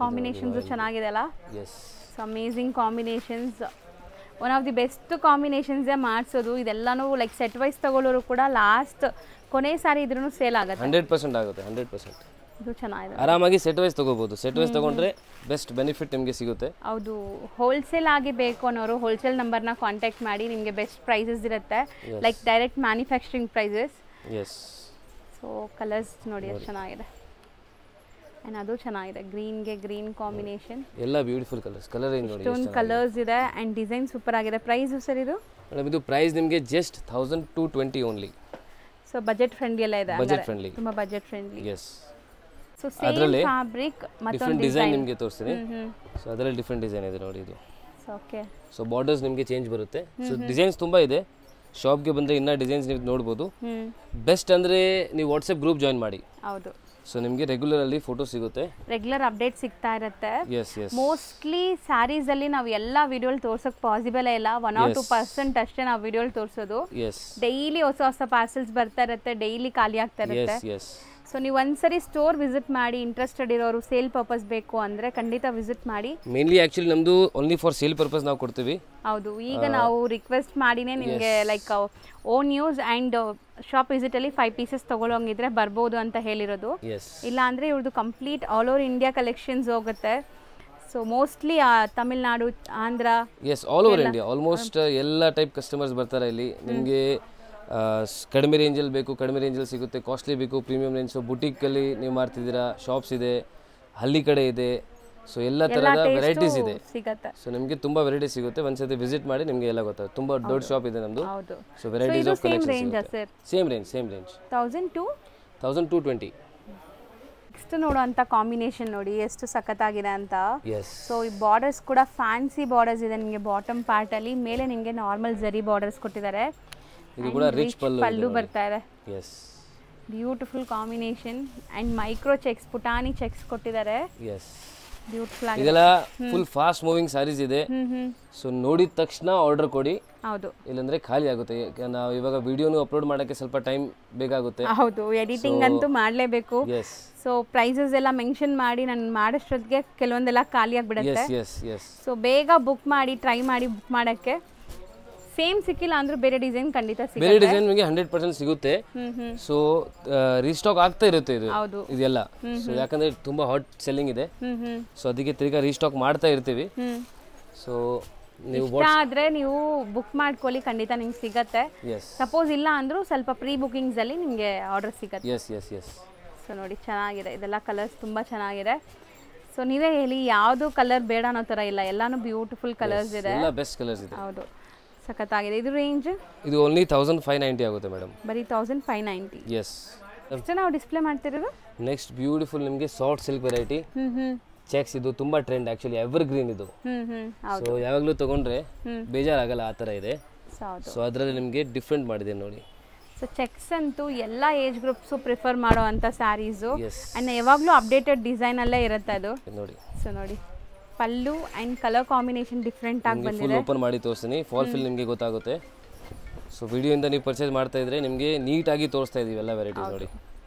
ಕಾಂಬಿನೇಷನ್ಸ್ ಚೆನ್ನಾಗಿದೆ ಅಲ್ಲ. Yes. So amazing combinations, one of the best combinations ಮಾಡಿಸೋದು. ಇದೆಲ್ಲಾನು ಲೈಕ್ ಸೆಟ್ ವೈಸ್ ತಗೊಳ್ಳೋರು ಕೂಡ ಲಾಸ್ಟ್ ಕೊನೆ ಸಾರಿ ಇದ್ರೂ ಸೇಲ್ ಆಗುತ್ತೆ. 100% ಆಗುತ್ತೆ, 100%. ಇದು ಚೆನ್ನಾಗಿದೆ, ಆರಾಮಾಗಿ ಸೆಟ್ ವೈಸ್ ತಗೋಬಹುದು. ಸೆಟ್ ವೈಸ್ ತಗೊಂಡ್ರೆ ಬೆಸ್ಟ್ ಬೆನಿಫಿಟ್ ನಿಮಗೆ ಸಿಗುತ್ತೆ. ಹೌದು, ಹೋಲ್ಸೇಲ್ ಆಗಿ ಬೇಕು ಅನ್ನೋರು ಹೋಲ್ಸೇಲ್ ನಂಬರ್ನ ಕಾಂಟ್ಯಾಕ್ಟ್ ಮಾಡಿ, ನಿಮಗೆ ಬೆಸ್ಟ್ ಪ್ರೈಸಸ್ ಇರುತ್ತೆ, like direct manufacturing prices. Yes. So colours ನೋಡಿ ಎಷ್ಟು ಚೆನ್ನಾಗಿದೆ, ಆ್ಯಂಡ್ ಅದು ಚೆನ್ನಾಗಿದೆ, ಗ್ರೀನ್ಗೆ ಗ್ರೀನ್ ಕಾಂಬಿನೇಷನ್ ಎಲ್ಲ ಬ್ಯೂಟಿಫುಲ್ ಕಲರ್ಸ್. ಕಲರ್ ರೇಂಜ್ ನೋಡಿ, ಇಷ್ಟೊಂದು ಕಲರ್ಸ್ ಇದೆ ಆ್ಯಂಡ್ ಡಿಸೈನ್ ಸೂಪರ್ ಆಗಿದೆ. ಪ್ರೈಸ್ ಸರ್ ಇದು ಮೇಡಮ್, ಇದು ಪ್ರೈಸ್ ನಿಮಗೆ just 1220 only. So budget friendly ಎಲ್ಲ ಇದೆ, ಬಜೆಟ್ ಫ್ರೆಂಡ್ಲಿ, ತುಂಬಾ budget friendly. Yes. So same fabric ಮತ್ತೊಂದು ಡಿಸೈನ್ ನಿಮಗೆ ತೋರಿಸ್ತೀನಿ. ಸೊ ಅದರಲ್ಲಿ ಡಿಫರೆಂಟ್ ಡಿಸೈನ್ ಇದೆ ನೋಡಿ. ಇದು ಓಕೆ ಸೊ ಬಾರ್ಡರ್ಸ್ ನಿಮಗೆ ಚೇಂಜ್ ಬರುತ್ತೆ. ಸೊ ಡಿಸೈನ್ಸ್ ತುಂಬ ಇದೆ. ಶಾಪ್ಗೆ ಬಂದರೆ ಇನ್ನೂ ಡಿಸೈನ್ಸ್ ನೀವು ನೋಡ್ಬೋದು. ಬೆಸ್ಟ್ ಅಂದರೆ ನೀವು ವಾಟ್ಸಪ್ ಗ್ರೂಪ್ ಜಾಯಿನ್ ಮಾಡಿ. ಹೌದು. ಸೊ ನಿಮಗೆ ರೆಗ್ಯುಲರ್ ಅಲ್ಲಿ ಫೋಟೋ ಸಿಗುತ್ತೆ, ರೆಗ್ಯುಲರ್ ಅಪ್ಡೇಟ್ ಸಿಗ್ತಾ ಇರುತ್ತೆ. ಮೋಸ್ಟ್ಲಿ ಸ್ಯಾರೀಸ್ ಅಲ್ಲಿ ನಾವು ಎಲ್ಲ ವಿಡಿಯೋಲ್ ತೋರ್ಸೋಕೆ ಪಾಸಿಬಲ್ ಇಲ್ಲ, 1 or 2% ಅಷ್ಟೇ ನಾವು ವಿಡಿಯೋಲ್ ತೋರಿಸೋದು. ಡೈಲಿ ಹೊಸ ಹೊಸ ಪಾರ್ಸಲ್ಸ್ ಬರ್ತಾ ಇರುತ್ತೆ, ಡೈಲಿ ಖಾಲಿ ಆಗ್ತಾ ಇರುತ್ತೆ. ಸೊ ನೀವು ಒಂದ್ಸರಿ ಸ್ಟೋರ್ ವಿಸಿಟ್ ಮಾಡಿ, ಇಂಟ್ರೆಸ್ಟೆಡ್ ಇರೋರು ಸೇಲ್ ಪರ್ಪಸ್ ಬೇಕು ಅಂದ್ರೆ ಖಂಡಿತ ವಿಸಿಟ್ ಮಾಡಿ. ಮೇನ್ಲಿ ಆಕ್ಚುಲಿ ನಮ್ದು ಓನ್ಲಿ ಫಾರ್ ಸೇಲ್ ಪರ್ಪಸ್ ನಾವು ಕೊಡ್ತೀವಿ. ಹೌದು, ಈಗ ನಾವು ರಿಕ್ವೆಸ್ಟ್ ಮಾಡಿನೇ ನಿಮಗೆ like own use and shop visit ಅಲ್ಲಿ 5 ಪೀಸಸ್ ತಗೊಳ್ಳೋಂಗಿದ್ರೆ ಬರ್ಬೋದು ಅಂತ ಹೇಳಿರೋದು. ಇಲ್ಲ ಅಂದ್ರೆ ಇವ್ರದ್ದು complete all over India collections ಹೋಗುತ್ತೆ. So mostly Tamil Nadu, Andhra, all over India almost ಎಲ್ಲ ಟೈಪ್ ಕಸ್ಟಮರ್ಸ್ ಬರ್ತಾರೆ ಇಲ್ಲಿ. ನಿಮಗೆ ಕಡಿಮೆ ರೇಂಜಲ್ಲಿ ಬೇಕು, ಕಡಿಮೆ ರೇಂಜಲ್ಲಿ ಸಿಗುತ್ತೆ. ಕಾಸ್ಟ್ಲಿ ಬೇಕು, ಪ್ರೀಮಿಯಂ ರೇಂಜ್. ಸೊ ಬುಟೀಕಲ್ಲಿ ನೀವು ಮಾಡ್ತಿದ್ದೀರಾ, ಶಾಪ್ಸ್ ಇದೆ, ಹಳ್ಳಿ ಕಡೆ ಇದೆ. ಸೊ ಎಲ್ಲ ಥರದ ವೆರೈಟೀಸ್ ಇದೆ. ಸೊ ನಿಮಗೆ ತುಂಬ ವೆರೈಟಿ ಸಿಗುತ್ತೆ. ಒಂದ್ಸತಿ ವಿಸಿಟ್ ಮಾಡಿ ನಿಮಗೆ ಎಲ್ಲ ಗೊತ್ತಾಗುತ್ತೆ. ತುಂಬ ದೊಡ್ಡ ಶಾಪ್ ಇದೆ ನಮ್ಮದು. So varieties of collections same range 1220. Next ನೋಡುವಂಥ ಕಾಂಬಿನೇಷನ್ ನೋಡಿ ಎಷ್ಟು ಸಖತ್ತಾಗಿದೆ ಅಂತ. ಸೊ ಈ ಬಾರ್ಡರ್ಸ್ ಕೂಡ ಫ್ಯಾನ್ಸಿ ಬಾರ್ಡರ್ಸ್ ಇದೆ ನಿಮಗೆ ಬಾಟಮ್ ಪಾರ್ಟ್ ಅಲ್ಲಿ. ಮೇಲೆ ನಿಮಗೆ ನಾರ್ಮಲ್ ಜರಿ ಬಾರ್ಡರ್ಸ್ ಕೊಟ್ಟಿದ್ದಾರೆ. ಇದು ಕೂಡ ರಿಚ್ ಪಲ್ಲು ಬರ್ತಾ ಇದೆ. Beautiful combination and micro cheques, ಪುಟಾಣಿ ಚೆಕ್ಸ್ ಕೊಟ್ಟಿದ್ದಾರೆ. ಬ್ಯೂಟಿಫುಲ್ ಆಗಿದೆ. ಇದೆಲ್ಲ ಫುಲ್ ಫಾಸ್ಟ್ ಮೂವಿಂಗ್ ಸಾರೀಸ್ ಇದೆ. ಸೊ ನೋಡಿದ ತಕ್ಷಣ ಆರ್ಡರ್ ಕೊಡಿ. ಹೌದು, ಇಲ್ಲಾಂದ್ರೆ ಖಾಲಿ ಆಗುತ್ತೆ. ನಾವು ಇವಾಗ ವಿಡಿಯೋನು ಅಪ್ಲೋಡ್ ಮಾಡಕ್ಕೆ ಸ್ವಲ್ಪ ಟೈಮ್ ಬೇಕಾಗುತ್ತೆ. ಹೌದು, ಎಡಿಟಿಂಗ್ ಅಂತೂ ಮಾಡಲೇಬೇಕು. ಸೊ ಪ್ರೈಸಸ್ ಎಲ್ಲ ಮೆನ್ಷನ್ ಮಾಡಿ ನಾನು ಮಾಡೋಷ್ಟೊತ್ತಿಗೆ ಕೆಲವೊಂದೆಲ್ಲ ಖಾಲಿ ಆಗಿಬಿಡುತ್ತೆ. ಸೊ ಬೇಗ ಬುಕ್ ಮಾಡಿ, ಟ್ರೈ ಮಾಡಿ ಬುಕ್ ಮಾಡಕ್ಕೆ. ಸೇಮ್ ಸಿಕ್ಕಿಲ್ಲ ಅಂದ್ರೆ ಬೇರೆ ಡಿಸೈನ್ ಖಂಡಿತ ಸಿಗುತ್ತೆ. ಬೇರೆ ಡಿಸೈನ್ ನಿಮಗೆ 100% ಸಿಗುತ್ತೆ. ಸೊ ರೀಸ್ಟಾಕ್ ಆಗ್ತಾ ಇರುತ್ತೆ ಇದೆಲ್ಲ. ಸೊ ಯಾಕಂದ್ರೆ ತುಂಬಾ ಹಾಟ್ ಸೆಲ್ಲಿಂಗ್ ಇದೆ. ಸೊ ಅದಕ್ಕೆ ತಿರ್ಗಾ ರೀಸ್ಟಾಕ್ ಮಾಡ್ತಾ ಇರ್ತೀವಿ. ಸೊ ನೀವು ಆದ್ರೆ ನೀವು ಬುಕ್ ಮಾಡ್ಕೊಳ್ಳಿ, ಖಂಡಿತ ನಿಮ್ಗೆ ಸಿಗತ್ತೆ. ಸಪೋಸ್ ಇಲ್ಲ ಅಂದ್ರೂ ಸ್ವಲ್ಪ ಪ್ರೀ ಬುಕಿಂಗ್ಸ್ ಅಲ್ಲಿ ನಿಮಗೆ ಆರ್ಡರ್ ಸಿಗತ್ತೆ. ಸೊ ನೋಡಿ ಚೆನ್ನಾಗಿದೆ, ಇದೆಲ್ಲ ಕಲರ್ಸ್ ತುಂಬಾ ಚೆನ್ನಾಗಿದೆ. ಸೊ ನೀವೇ ಹೇಳಿ ಯಾವುದು ಕಲರ್ ಬೇಡ ಅನ್ನೋ ತರ ಇಲ್ಲ, ಎಲ್ಲಾನು ಬ್ಯೂಟಿಫುಲ್ ಕಲರ್ಸ್ ಇದೆ. ಎಲ್ಲ ಬೆಸ್ಟ್ ಕಲರ್ಸ್ ಇದೆ. ಹೌದು, ಸಖತ್ತಾಗಿದೆ. ಇದು ರೇಂಜ್ ಇದು ಓನ್ಲಿ 1590 ಆಗುತ್ತೆ ಮೇಡಮ್. ಬರೀ 1590. ಎಷ್ಟು ನಾವು ಡಿಸ್ಪ್ಲೇ ಮಾಡ್ತಿರೋದು. ನೆಕ್ಸ್ಟ್ ಬ್ಯೂಟಿಫುಲ್ ನಿಮಗೆ ಸಾಫ್ಟ್ ಸಿಲ್ಕ್ ವೆರೈಟಿ ಚೆಕ್ಸ್. ಇದು ತುಂಬಾ ಟ್ರೆಂಡ್ ಆಕ್ಚುಲಿ, ಎವರ್ ಗ್ರೀನ್ ಇದು. ಸೊ ಯಾವಾಗಲೂ ತಗೊಂಡ್ರೆ ಬೇಜಾರಾಗಲ್ಲ, ಆ ಥರ ಇದೆ. ಸೊ ಅದರಲ್ಲಿ ನಿಮಗೆ ಡಿಫ್ರೆಂಟ್ ಮಾಡಿದೆ ನೋಡಿ. ಸೊ ಚೆಕ್ಸ್ ಅಂತೂ ಎಲ್ಲ ಏಜ್ ಗ್ರೂಪ್ಸು ಪ್ರಿಫರ್ ಮಾಡೋ ಅಂಥ ಸ್ಯಾರೀಸು. ಆ್ಯಂಡ್ ಯಾವಾಗಲೂ ಅಪ್ಡೇಟೆಡ್ ಡಿಸೈನಲ್ಲೇ ಇರುತ್ತೆ ಅದು ನೋಡಿ. ಸೊ ನೋಡಿ ಪಲ್ಲು ಆ್ಯಂಡ್ ಕಲರ್ ಕಾಂಬಿನೇಷನ್ ಡಿಫ್ರೆಂಟ್ ಆಗಿ ಬಂದಿದೆ. ಫುಲ್ ಓಪನ್ ಮಾಡಿ ತೋರಿಸ್ತೀನಿ, ಫಾಲ್ ಫಿಲ್ ನಿಮಗೆ ಗೊತ್ತಾಗುತ್ತೆ. ಸೊ ವಿಡಿಯೋಯಿಂದ ನೀವು ಪರ್ಚೇಸ್ ಮಾಡ್ತಾ ಇದ್ರೆ ನಿಮಗೆ ನೀಟಾಗಿ ತೋರಿಸ್ತಾ ಇದೀವಿ ಎಲ್ಲ ವೆರೈಟೀಸ್ ನೋಡಿ.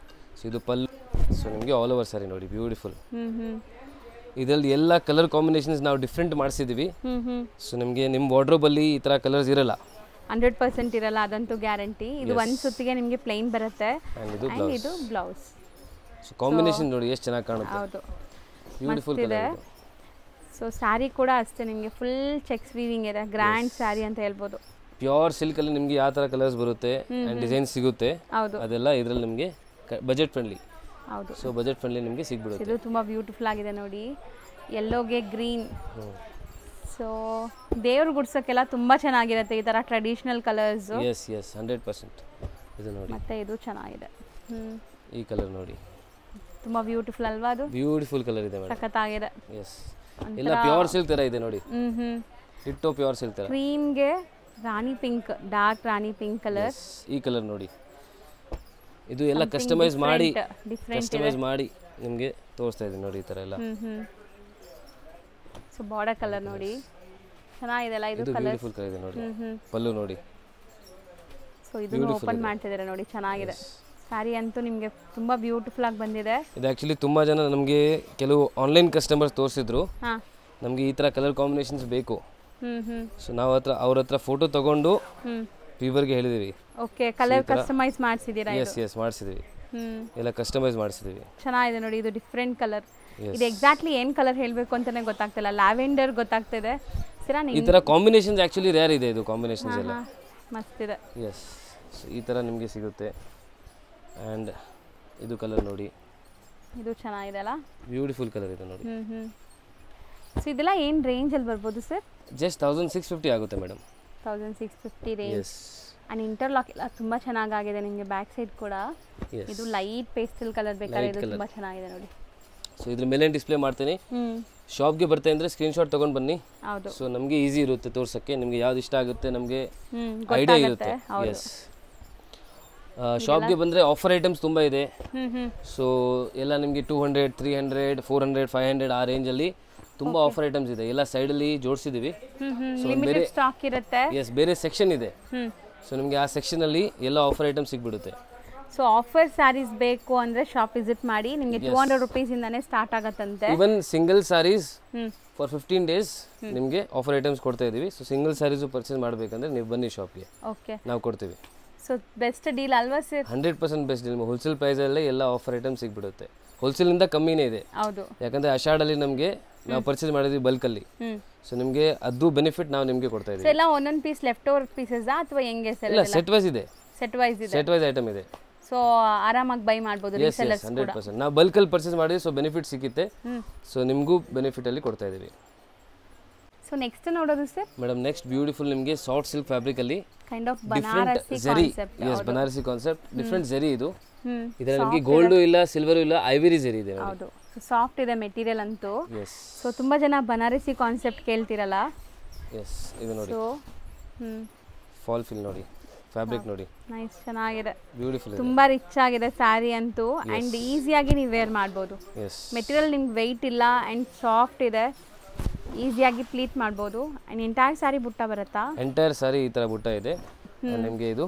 ಸೊ ಇದು ಪಲ್ಲು. ಸೊ ನಿಮಗೆ ಆಲ್ ಓವರ್ ಸ್ಯಾರಿ ನೋಡಿ ಬ್ಯೂಟಿಫುಲ್. ಇದರಲ್ಲಿ ಎಲ್ಲ ಕಲರ್ ಕಾಂಬಿನೇಷನ್ಸ್ ನಾವು ಡಿಫ್ರೆಂಟ್ ಮಾಡಿಸಿದ್ದೀವಿ. ಸೊ ನಿಮಗೆ ನಿಮ್ಮ ವಾರ್ಡ್ರೋಬಲ್ಲಿ ಈ ಥರ ಕಲರ್ಸ್ ಇರಲ್ಲ, 100% ಇರಲ್ಲ, ಅದಂತೂ ಗ್ಯಾರಂಟಿ. ಇದು ಒಂದು ಸುತ್ತಿಗೆ ನಿಮಗೆ ಪ್ಲೈನ್ ಬರುತ್ತೆ. ಇದು ಬ್ಲೌಸ್. ಸೊ ಕಾಂಬಿನೇಷನ್ ನೋಡಿ ಎಷ್ಟು ಚೆನ್ನಾಗಿ ಕಾಣುತ್ತೆ. ಹೌದು, ಬ್ಯೂಟಿಫುಲ್ ಕಲರ್. ಸೊ ಸ್ಯಾರಿ ಕೂಡ ಅಷ್ಟೇ ನಿಮಗೆ ಫುಲ್ ಚೆಕ್ಸ್ ವೀವಿಂಗ್ ಇದೆ, ಗ್ರ್ಯಾಂಡ್ ಸ್ಯಾರಿ ಅಂತ ಹೇಳ್ಬೋದು. ಪ್ಯೂರ್ ಸಿಲ್ಕ್ ಅಲ್ಲಿ ನಿಮಗೆ ಯಾವ ತರ ಕಲರ್ಸ್ ಬರುತ್ತೆ ಅಂಡ್ ಡಿಸೈನ್ ಸಿಗುತ್ತೆ, ಅದೆಲ್ಲ ಇದರಲ್ಲಿ ನಿಮಗೆ ಬಜೆಟ್ ಫ್ರೆಂಡ್ಲಿ. ಹೌದು, ಸೊ ಬಜೆಟ್ ಫ್ರೆಂಡ್ಲಿ ನಿಮಗೆ ಸಿಗ್ಬಿಡುತ್ತೆ. ಇದು ತುಂಬಾ ಬ್ಯೂಟಿಫುಲ್ ಆಗಿದೆ ನೋಡಿ, ಯೆಲ್ಲೋಗೆ ಗ್ರೀನ್. ಸೊ ದೇವ್ರ ಗುಡ್ಸಕ್ಕೆಲ್ಲ ತುಂಬಾ ಚೆನ್ನಾಗಿರುತ್ತೆ ಈ ತರ ಟ್ರೆಡಿಷನಲ್ ಕಲರ್ಸ್. 100%. ಇದು ನೋಡಿ, ಮತ್ತೆ ಇದು ಚೆನ್ನಾಗಿದೆ. ಈ ಕಲರ್ ನೋಡಿ, ತುಂಬಾ ಬ್ಯೂಟಿಫುಲ್ ಅಲ್ವಾ? ಅದು ಬ್ಯೂಟಿಫುಲ್ ಕಲರ್ ಇದೆ ಮೇಡಂ, ಸಖತ್ತಾಗಿದೆ. ಎಲ್ಲ ಪ್ಯೂರ್ ಸಿಲ್ಕ್ ತರ ಇದೆ ನೋಡಿ. ಇಟ್ಟು ಪ್ಯೂರ್ ಸಿಲ್ಕ್ ತರ. ಕ್ರೀಮ್ ಗೆ ರಾಣಿ ಪಿಂಕ್, ಡಾರ್ಕ್ ರಾಣಿ ಪಿಂಕ್ ಕಲರ್. ಈ ಕಲರ್ ನೋಡಿ, ಇದು ಎಲ್ಲ ಕಸ್ಟಮೈಸ್ ಮಾಡಿ ನಿಮಗೆ ತೋರಿಸ್ತಾ ಇದೆ ನೋಡಿ ಈ ತರ ಎಲ್ಲ. ಸೊ ಬಾರ್ಡರ್ ಕಲರ್ ನೋಡಿ ಚೆನ್ನಾಗಿದೆ ಅಲ್ಲ, ಇದು ಕಲರ್ ಬ್ಯೂಟಿಫುಲ್ ಕಲರ್ ಇದೆ ನೋಡಿ. ಪಲ್ಲು ನೋಡಿ. ಸೊ ಇದನ್ನು ಓಪನ್ ಮಾಡ್ತಿದ್ದಾರೆ ನೋಡಿ, ಚೆನ್ನಾಗಿದೆ. ಸ್ಯಾರಿ ಅಂತೂ ನಿಮಗೆ ತುಂಬಾ ಬ್ಯೂಟಿಫುಲ್ ಆಗಿ ಬಂದಿದೆ. ಇದು ಆಕ್ಚುಲಿ ತುಂಬಾ ಜನ ನಮಗೆ ಕೆಲವು ಆನ್ಲೈನ್ ಕಸ್ಟಮರ್ಸ್ ತೋರಿಸಿದ್ರು, ನಮಗೆ ಈ ತರ ಕಲರ್ ಕಾಂಬಿನೇಷನ್ಸ್ ಬೇಕು. ಸೊ ನಾವು ಅವ್ರ ಹತ್ರ ಫೋಟೋ ತಗೊಂಡು ವೀವರ್ಗೆ ಹೇಳಿದೀವಿ. ಓಕೆ, ಕಲರ್ ಕಸ್ಟಮೈಸ್ ಮಾಡಿಸಿದೀರಾ? ಎಸ್ ಮಾಡಿಸಿದೀವಿ, ಎಲ್ಲ ಕಸ್ಟಮೈಸ್ ಮಾಡಿಸಿದೀವಿ. ಚೆನ್ನಾಗಿದೆ ನೋಡಿ, ಇದು ಡಿಫರೆಂಟ್ ಕಲರ್. ಇದು ಎಕ್ಸಾಕ್ಟ್ಲಿ ಏನು ಕಲರ್ ಹೇಳಬೇಕು ಅಂತಾನೆ ಗೊತ್ತಾಗ್ತಿಲ್ಲ. ಲ್ಯಾವೆಂಡರ್ ಗೊತ್ತಾಗ್ತಿದೆ. ಈ ತರ ಕಾಂಬಿನೇಷನ್ಸ್ ಆಕ್ಚುಲಿ ರೇರ್ ಇದೆ, ಇದು ಕಾಂಬಿನೇಷನ್ಸ್ ಎಲ್ಲ ಮಸ್ತ್ ಇದೆ. ಎಸ್, ಈ ತರ ನಿಮಗೆ ಸಿಗುತ್ತೆ. ಆ್ಯಂಡ್ ಇದು ಕಲರ್ ನೋಡಿ, ಇದು ಚೆನ್ನಾಗಿದೆ ಅಲ್ಲ, ಬ್ಯೂಟಿಫುಲ್ ಕಲರ್ ಇದೆ ನೋಡಿ. ಸೊ ಇದೆಲ್ಲ ಏನು ರೇಂಜಲ್ಲಿ ಬರ್ಬೋದು ಸರ್? ಜಸ್ಟ್ 1650 ಆಗುತ್ತೆ ಮೇಡಮ್. 1650 ರೇಂಜ್. ಆ್ಯಂಡ್ ಇಂಟರ್ಲಾಕ್ ಎಲ್ಲ ತುಂಬ ಚೆನ್ನಾಗಾಗಿದೆ ನಿಮಗೆ ಬ್ಯಾಕ್ ಸೈಡ್ ಕೂಡ. ಇದು ಲೈಟ್ ಪೇಸ್ಟಲ್ ಕಲರ್ ಬೇಕಾದ್ರೆ ಇದು ತುಂಬ ಚೆನ್ನಾಗಿದೆ ನೋಡಿ. ಸೊ ಇದ್ರ ಮೇಲೆ ಡಿಸ್ಪ್ಲೇ ಮಾಡ್ತೀನಿ. ಶಾಪ್ಗೆ ಬರ್ತಾ ಅಂದರೆ ಸ್ಕ್ರೀನ್ಶಾಟ್ ತೊಗೊಂಡು ಬನ್ನಿ. ಸೊ ನಮಗೆ ಈಸಿ ಇರುತ್ತೆ ತೋರ್ಸೋಕ್ಕೆ, ನಿಮಗೆ ಯಾವ್ದು ಇಷ್ಟ ಆಗುತ್ತೆ ನಮಗೆ ಐಡಿಯಾ ಇರುತ್ತೆ. ಎಸ್, ಶಾಪ್ಗೆ ಬಂದರೆ ಆಫರ್ ಐಟಮ್ಸ್ ತುಂಬ ಇದೆ. ಸೊ ಎಲ್ಲ ನಿಮಗೆ 200, 300, 400, 500 ಆ ರೇಂಜಲ್ಲಿ ತುಂಬ ಆಫರ್ ಐಟಮ್ಸ್ ಇದೆ. ಎಲ್ಲ ಸೈಡಲ್ಲಿ ಜೋಡಿಸಿದ್ದೀವಿ. ಸೊ ಬೇರೆ ಸ್ಟಾಕ್ ಇರುತ್ತೆ. ಎಸ್, ಬೇರೆ ಸೆಕ್ಷನ್ ಇದೆ. ಸೊ ನಿಮಗೆ ಆ ಸೆಕ್ಷನಲ್ಲಿ ಎಲ್ಲ ಆಫರ್ ಐಟಮ್ಸ್ ಸಿಗ್ಬಿಡುತ್ತೆ. ಸೊ ಆಫರ್ ಸ್ಯಾರೀಸ್ ಬೇಕು ಅಂದರೆ ಶಾಪ್ ವಿಸಿಟ್ ಮಾಡಿ. ನಿಮಗೆ 200 ರೂಪೀಸಿಂದನೇ ಸ್ಟಾರ್ಟ್ ಆಗತ್ತಂತೆ. Even single saris for 15 days ನಿಮಗೆ ಆಫರ್ ಐಟಮ್ಸ್ ಕೊಡ್ತಾ ಇದ್ದೀವಿ. ಸೊ ಸಿಂಗಲ್ ಸ್ಯಾರೀಸು ಪರ್ಚೇಸ್ ಮಾಡಬೇಕಂದ್ರೆ ನೀವು ಬನ್ನಿ ಶಾಪ್ಗೆ, ಓಕೆ, ನಾವು ಕೊಡ್ತೀವಿ. ಸೊ ಬೆಸ್ಟ್ ಡೀಲ್ ಅಲ್ವಾ ಸರ್? 100% best deal. ಹೋಲ್ಸೇಲ್ ಪ್ರೈಸಲ್ಲೇ ಎಲ್ಲ ಆಫರ್ ಐಟಮ್ಸ್ ಸಿಗ್ಬಿಡುತ್ತೆ. ಹೋಲ್ಸೇಲಿಂದ ಕಮ್ಮಿನೇ ಇದೆ. ಹೌದು, ಯಾಕಂದರೆ ಆಷಾಢಲ್ಲಿ ನಮಗೆ ನಾವು ಪರ್ಚೇಸ್ ಮಾಡಿದ್ವಿ ಬಲ್ಕಲ್ಲಿ. ಸೊ ನಿಮಗೆ ಅದು ಬೆನಿಫಿಟ್ ನಾವು ನಿಮಗೆ ಕೊಡ್ತಾ ಇದ್ದೀವಿ. ಎಲ್ಲ ಒಂದೊಂದು ಪೀಸ್ ಲೆಫ್ಟ್ ಓವರ್ ಪೀಸಸ್ ಅಥವಾ ಹೆಂಗೆ ಸರ್? ಇಲ್ಲ, ಸೆಟ್ ವೈಸ್ ಇದೆ. ಸೆಟ್ ವೈಸ್ ಇದೆ. ಸೆಟ್ ವೈಸ್ ಐಟಮ್ ಇದೆ. ಸೊ ಆರಾಮಾಗಿ ಬೈ ಮಾಡ್ಬೋದು. 100% ನಾವು ಬಲ್ಕಲ್ಲಿ ಪರ್ಚೇಸ್ ಮಾಡಿದ್ವಿ. ಸೊ ಬೆನಿಫಿಟ್ ಸಿಗುತ್ತೆ. ಸೊ ನಿಮಗೂ ಬೆನಿಫಿಟಲ್ಲಿ ಕೊಡ್ತಾ ಇದ್ದೀವಿ. ಸೊ ನೆಕ್ಸ್ಟ್ ನೋಡೋದು ಸರ್ ಮೇಡಮ್, ನೆಕ್ಸ್ಟ್ ಬ್ಯೂಟಿಫುಲ್ ನಿಮಗೆ ಸಾಫ್ಟ್ ಸಿಲ್ಕ್ ಫ್ಯಾಬ್ರಿಕ್ ಅಲ್ಲಿ kind of Banarasi concept. Yes, Banarasi concept. Different zari ಇದು. ಇದರಲ್ಲಿ ನಿಮಗೆ ಗೋಲ್ಡ್ ಇಲ್ಲ, ಸಿಲ್ವರ್ ಇಲ್ಲ, ಐವರಿ ಜರಿ ಇದೆ. ಹೌದು, ಸಾಫ್ಟ್ ಇದೆ ಮೆಟೀರಿಯಲ್ ಅಂತೂ. ಸೊ ತುಂಬಾ ಜನ ಬನಾರಸಿ ಕಾನ್ಸೆಪ್ಟ್ ಕೇಳ್ತಿರಲ್ಲ. ಎಸ್, ಇದು ನೋಡಿ. ಸೊ ಫಾಲ್ ಫಿಲ್ ನೋಡಿ, ಫ್ಯಾಬ್ರಿಕ್ ನೋಡಿ, ನೈಸ್, ಚೆನ್ನಾಗಿದೆ, ಬ್ಯೂಟಿಫುಲ್ ಇದೆ. ತುಂಬಾ ರಿಚ್ ಆಗಿದೆ ಸ್ಯಾರಿ ಅಂತೂ. ಅಂಡ್ ಈಸಿಯಾಗಿ ನೀವು ವೇರ್ ಮಾಡ್ಬೋದು. ಮೆಟೀರಿಯಲ್ ನಿಮ್ಗೆ ವೆಯ್ಟ್ ಇಲ್ಲ ಅಂಡ್ ಸಾಫ್ಟ್ ಇದೆ, ಈಸಿಯಾಗಿ ಪ್ಲೀಟ್ ಮಾಡ್ಬೋದು. ಅಂಡ್ ಎಂಟೈರ್ ಸ್ಯಾರಿ ಬುಟ್ಟ ಬರುತ್ತಾ? ಎಂಟೈರ್ ಸ್ಯಾರಿ ಈ ತರ ಬುಟ್ಟ ಇದೆ. ನಿಮಗೆ ಇದು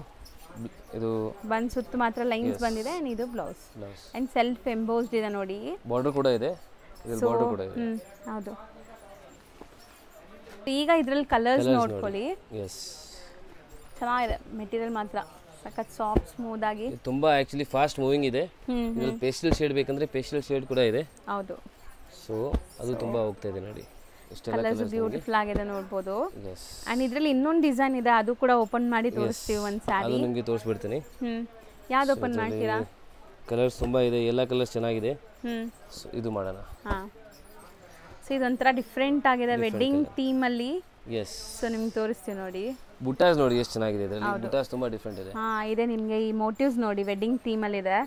ಬಂದ್ ಸುತ್ತು ಮಾತ್ರ ಲೈನ್ಸ್ ಬಂದಿದೆ. ಅಂಡ್ ಇದು ಬ್ಲೌಸ್ ಅಂಡ್ ಸೆಲ್ಫ್ ಎಂಬೋಸ್ಡ್ ಇದೆ ನೋಡಿ. ಬಾರ್ಡರ್ ಕೂಡ ಇದೆ. ಬಾರ್ಡರ್ ಕೂಡ ಇದೆ. ಹೌದು. ಈಗ ಇದ್ರಲ್ಲಿ ಕಲರ್ಸ್ ನೋಡ್ಕೊಳ್ಳಿ. ಎಸ್, ಚೆನ್ನಾಗಿದೆ ಮೆಟೀರಿಯಲ್ ಮಾತ್ರ ಸಖತ್ ಸಾಫ್ಟ್ ಸ್ಮೂತ್ ಆಗಿ. ತುಂಬಾ ಆಕ್ಚುಲಿ ಫಾಸ್ಟ್ ಮೂವಿಂಗ್ ಇದೆ. ಇದರಲ್ಲಿ ಪೇಸ್ಟಲ್ ಶೇಡ್ ಬೇಕಂದ್ರೆ ಪೇಸ್ಟಲ್ ಶೇಡ್ ಕೂಡ ಇದೆ. ಹೌದು. ಸೊ ಅದು ತುಂಬಾ ಹೋಗ್ತಾ ಇದೆ ನೋಡಿ. ಕಲರ್ಸ್ ಬ್ಯೂಟಿಫುಲ್ ಆಗಿದೆ ನೋಡಬಹುದು. ಅಂಡ್ ಇದರಲ್ಲಿ ಇನ್ನೊಂದು ಡಿಸೈನ್ ಇದೆ, ಅದು ಕೂಡ ಓಪನ್ ಮಾಡಿ ತೋರಿಸ್ತೀವಿ ಒಂದು ಸ್ಯಾರಿ. ಅದು ನಿಮಗೆ ತೋರಿಸ್ಬಿಡ್ತೀನಿ. ಯಾವ್ದು ಓಪನ್ ಮಾಡ್ತೀರಾ? ಕಲರ್ಸ್ ತುಂಬಾ ಇದೆ, ಎಲ್ಲ ಕಲರ್ಸ್ ಚೆನ್ನಾಗಿದೆ. ಸೊ ಇದು ಮಾಡೋಣ. ಸೊ ಇದೊಂಥರ ಡಿಫ್ರೆಂಟ್ ಆಗಿದೆ ವೆಡ್ಡಿಂಗ್ ಥೀಮ್ ಅಲ್ಲಿ. ಎಸ್, ಸೊ ನಿಮ್ಗೆ ತೋರಿಸ್ತೀವಿ ನೋಡಿ. ಬುಟಾಸ್ ನೋಡಿ ಎಷ್ಟು ಚೆನ್ನಾಗಿದೆ. ಇದರಲ್ಲಿ ಬುಟಾಸ್ ತುಂಬಾ ಡಿಫರೆಂಟ್ ಇದೆ. ಇದೆ ನಿಮಗೆ ಈ ಮೋಟಿವ್ಸ್ ನೋಡಿ ವೆಡ್ಡಿಂಗ್ ಥೀಮ್ ಅಲ್ಲಿ ಇದೆ.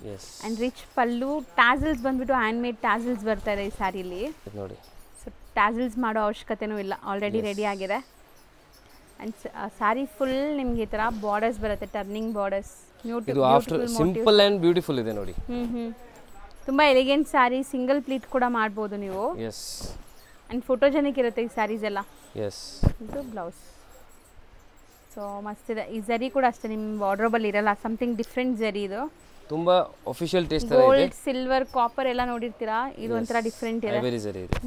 ಅಂಡ್ ರಿಚ್ ಪಲ್ಲು, ಟ್ಯಾಸಲ್ಸ್ ಬಂದ್ಬಿಟ್ಟು ಹ್ಯಾಂಡ್ ಮೇಡ್ ಟ್ಯಾಸಲ್ಸ್ ಬರ್ತಾ ಇದೆ ಈ ಸ್ಯಾರಿಲಿ ನೋಡಿ. ಸೊ ಟ್ಯಾಸಲ್ಸ್ ಮಾಡೋ ಅವಶ್ಯಕತೆನೂ ಇಲ್ಲ, ಆಲ್ರೆಡಿ ರೆಡಿ ಆಗಿದೆ. ಅಂಡ್ ಸ್ಯಾರಿ ಫುಲ್ ನಿಮ್ಗೆ ಈ ತರ ಬಾರ್ಡರ್ಸ್ ಬರುತ್ತೆ, ಟರ್ನಿಂಗ್ ಬಾರ್ಡರ್ಸ್. ಇದು ಆಫ್ಟರ್ ಸಿಂಪಲ್ ಅಂಡ್ ಬ್ಯೂಟಿಫುಲ್ ಇದೆ ನೋಡಿ. ತುಂಬಾ ಎಲಿಗೆಂಟ್ ಸ್ಯಾರಿ, ಸಿಂಗಲ್ ಪ್ಲೀಟ್ ಕೂಡ ಮಾಡ್ಬೋದು ನೀವು. ಎಸ್, ಅಂಡ್ ಫೋಟೋಜೆನಿಕ್ ಇರುತ್ತೆ ಈ ಸ್ಯಾರೀಸ್ ಎಲ್ಲ. ಎಸ್, ಇದು ಬ್ಲೌಸ್. ಸೊ ಮಸ್ತ್ ಇದೆ. ಈ ಜರಿ ಕೂಡ ಅಷ್ಟೇ ನಿಮ್ಮ ವಾರ್ಡ್ರೋಬಲ್ಲಿ ಇರಲ್ಲ, ಸಮಥಿಂಗ್ ಡಿಫ್ರೆಂಟ್ ಜರಿ. ಇದು ತುಂಬಾ ಅಫಿಷಿಯಲ್ ಟೇಸ್ಟ್ ತರ ಇದೆ. ಗೋಲ್ಡ್, ಸಿಲ್ವರ್, ಕಾಪರ್ ಎಲ್ಲ ನೋಡಿರ್ತೀರಾ, ಇದು ಒಂಥರ ಡಿಫ್ರೆಂಟ್ ಇದೆ. ಐವರಿ ಜರಿ ಇದೆ.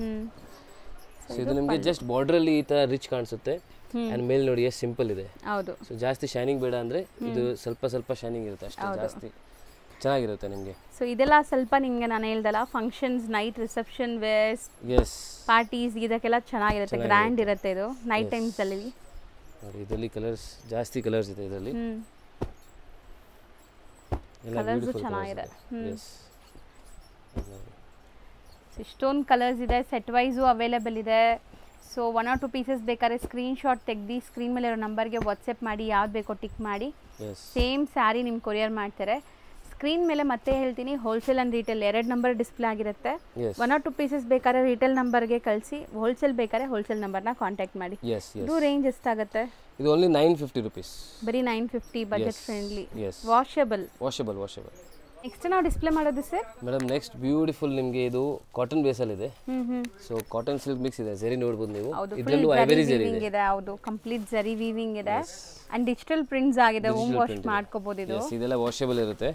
ಸೊ ಇದು ನಿಮಗೆ ಜಸ್ಟ್ ಬಾರ್ಡರ್ ಅಲ್ಲಿ ಈ ತರ ರಿಚ್ ಕಾಣಿಸುತ್ತೆ. ಅಂಡ್ ಮೇಲ್ ನೋಡಿ ಎಷ್ಟು ಸಿಂಪಲ್ ಇದೆ. ಹೌದು. ಸೊ ಜಾಸ್ತಿ ಶೈನಿಂಗ್ ಬೇಡ ಅಂದ್ರೆ ಇದು ಸ್ವಲ್ಪ ಶೈನಿಂಗ್ ಇರುತ್ತೆ ಅಷ್ಟೇ, ಜಾಸ್ತಿ ಚೆನ್ನಾಗಿರುತ್ತೆ ನಿಮಗೆ. ಸೊ ಇದೆಲ್ಲ ಸ್ವಲ್ಪ ನಿಮಗೆ ನಾನು ಹೇಳ್ದಲ್ಲ, functions, night reception wares, parties, ಇದಕ್ಕೆಲ್ಲ ಚೆನ್ನಾಗಿರುತ್ತೆ, ಗ್ರ್ಯಾಂಡ್ ಇರುತ್ತೆ ಇದು ನೈಟ್ ಟೈಮ್ಸ್ ಅಲ್ಲಿ. ನೋಡಿ ಇದರಲ್ಲಿ ಕಲರ್ಸ್ ಜಾಸ್ತಿ ಕಲರ್ಸ್ ಇದೆ ಇದರಲ್ಲಿ. ಎಲ್ಲ ಬ್ಯೂಟಿಫುಲ್ ಚೆನ್ನಾಗಿದೆ. ಇಷ್ಟೊಂದು ಕಲರ್ಸ್ ಇದೆ, ಸೆಟ್ ವೈಸು ಅವೈಲೇಬಲ್ ಇದೆ. ಸೊ 1 or 2 ಪೀಸಸ್ ಬೇಕಾದ್ರೆ ಸ್ಕ್ರೀನ್ಶಾಟ್ ತೆಗ್ದು ಸ್ಕ್ರೀನ್ ಮೇಲೆ ಇರೋ ನಂಬರ್ಗೆ ವಾಟ್ಸಪ್ ಮಾಡಿ, ಯಾವ್ದು ಬೇಕೋ ಟಿಕ್ ಮಾಡಿ ಸೇಮ್ ಸ್ಯಾರಿ ನಿಮ್ಗೆ ಕೊರಿಯರ್ ಮಾಡ್ತಾರೆ. ಸ್ಕ್ರೀನ್ ಮೇಲೆ ಮತ್ತೆ ಹೇಳ್ತೀನಿ, wholesale and retail 2 number display ಆಗಿರುತ್ತೆ. 1 or 2 ಪೀಸಸ್ ಬೇಕಾದ್ರೆ ರೀಟೇಲ್ ನಂಬರ್ಗೆ ಕಳಿಸಿ, ಹೋಲ್ಸೇಲ್ ಬೇಕಾದ್ರೆ ಹೋಲ್ಸೇಲ್ ನಂಬರ್ನ ಕಾಂಟ್ಯಾಕ್ಟ್ ಮಾಡಿ. ಇದು ರೇಂಜ್ ಎಷ್ಟಾಗುತ್ತೆ? ಇದು ಓನ್ಲಿ 950 rupees. ಬರೀ 950, ಬಜೆಟ್ ಫ್ರೆಂಡ್ಲಿ, ವಾಷಬಲ್. ನೆಕ್ಸ್ಟ್ ನಾವು ಡಿಸ್ಪ್ಲೇ ಮಾಡೋದು ಸರ್ ಮೇಡಮ್, ನೆಕ್ಸ್ಟ್ ಬ್ಯೂಟಿಫುಲ್ ನಿಮಗೆ ಇದು ಕಾಟನ್ ಬೇಸಲ್ಲಿ ಇದೆ. ಸೊ ಕಾಟನ್ ಸಿಲ್ಕ್ ಮಿಕ್ಸ್ ಇದೆ, ಜರಿ ನೋಡಬಹುದು ನೀವು. ಇದರಲ್ಲೂ ಐವರಿ ಜರಿ ಇದೆ. ಹೌದು, ಕಂಪ್ಲೀಟ್ ಜರಿ ವೀವಿಂಗ್ ಇದೆ. ಅಂಡ್ ಡಿಜಿಟಲ್ ಪ್ರಿಂಟ್ಸ್ ಆಗಿದೆ, ಹೋಮ್ ವಾಶ್ ಮಾಡ್ಕೋಬಹುದು ಇದು. ಇದೆಲ್ಲ ವಾಷಬಲ್ ಇರುತ್ತೆ.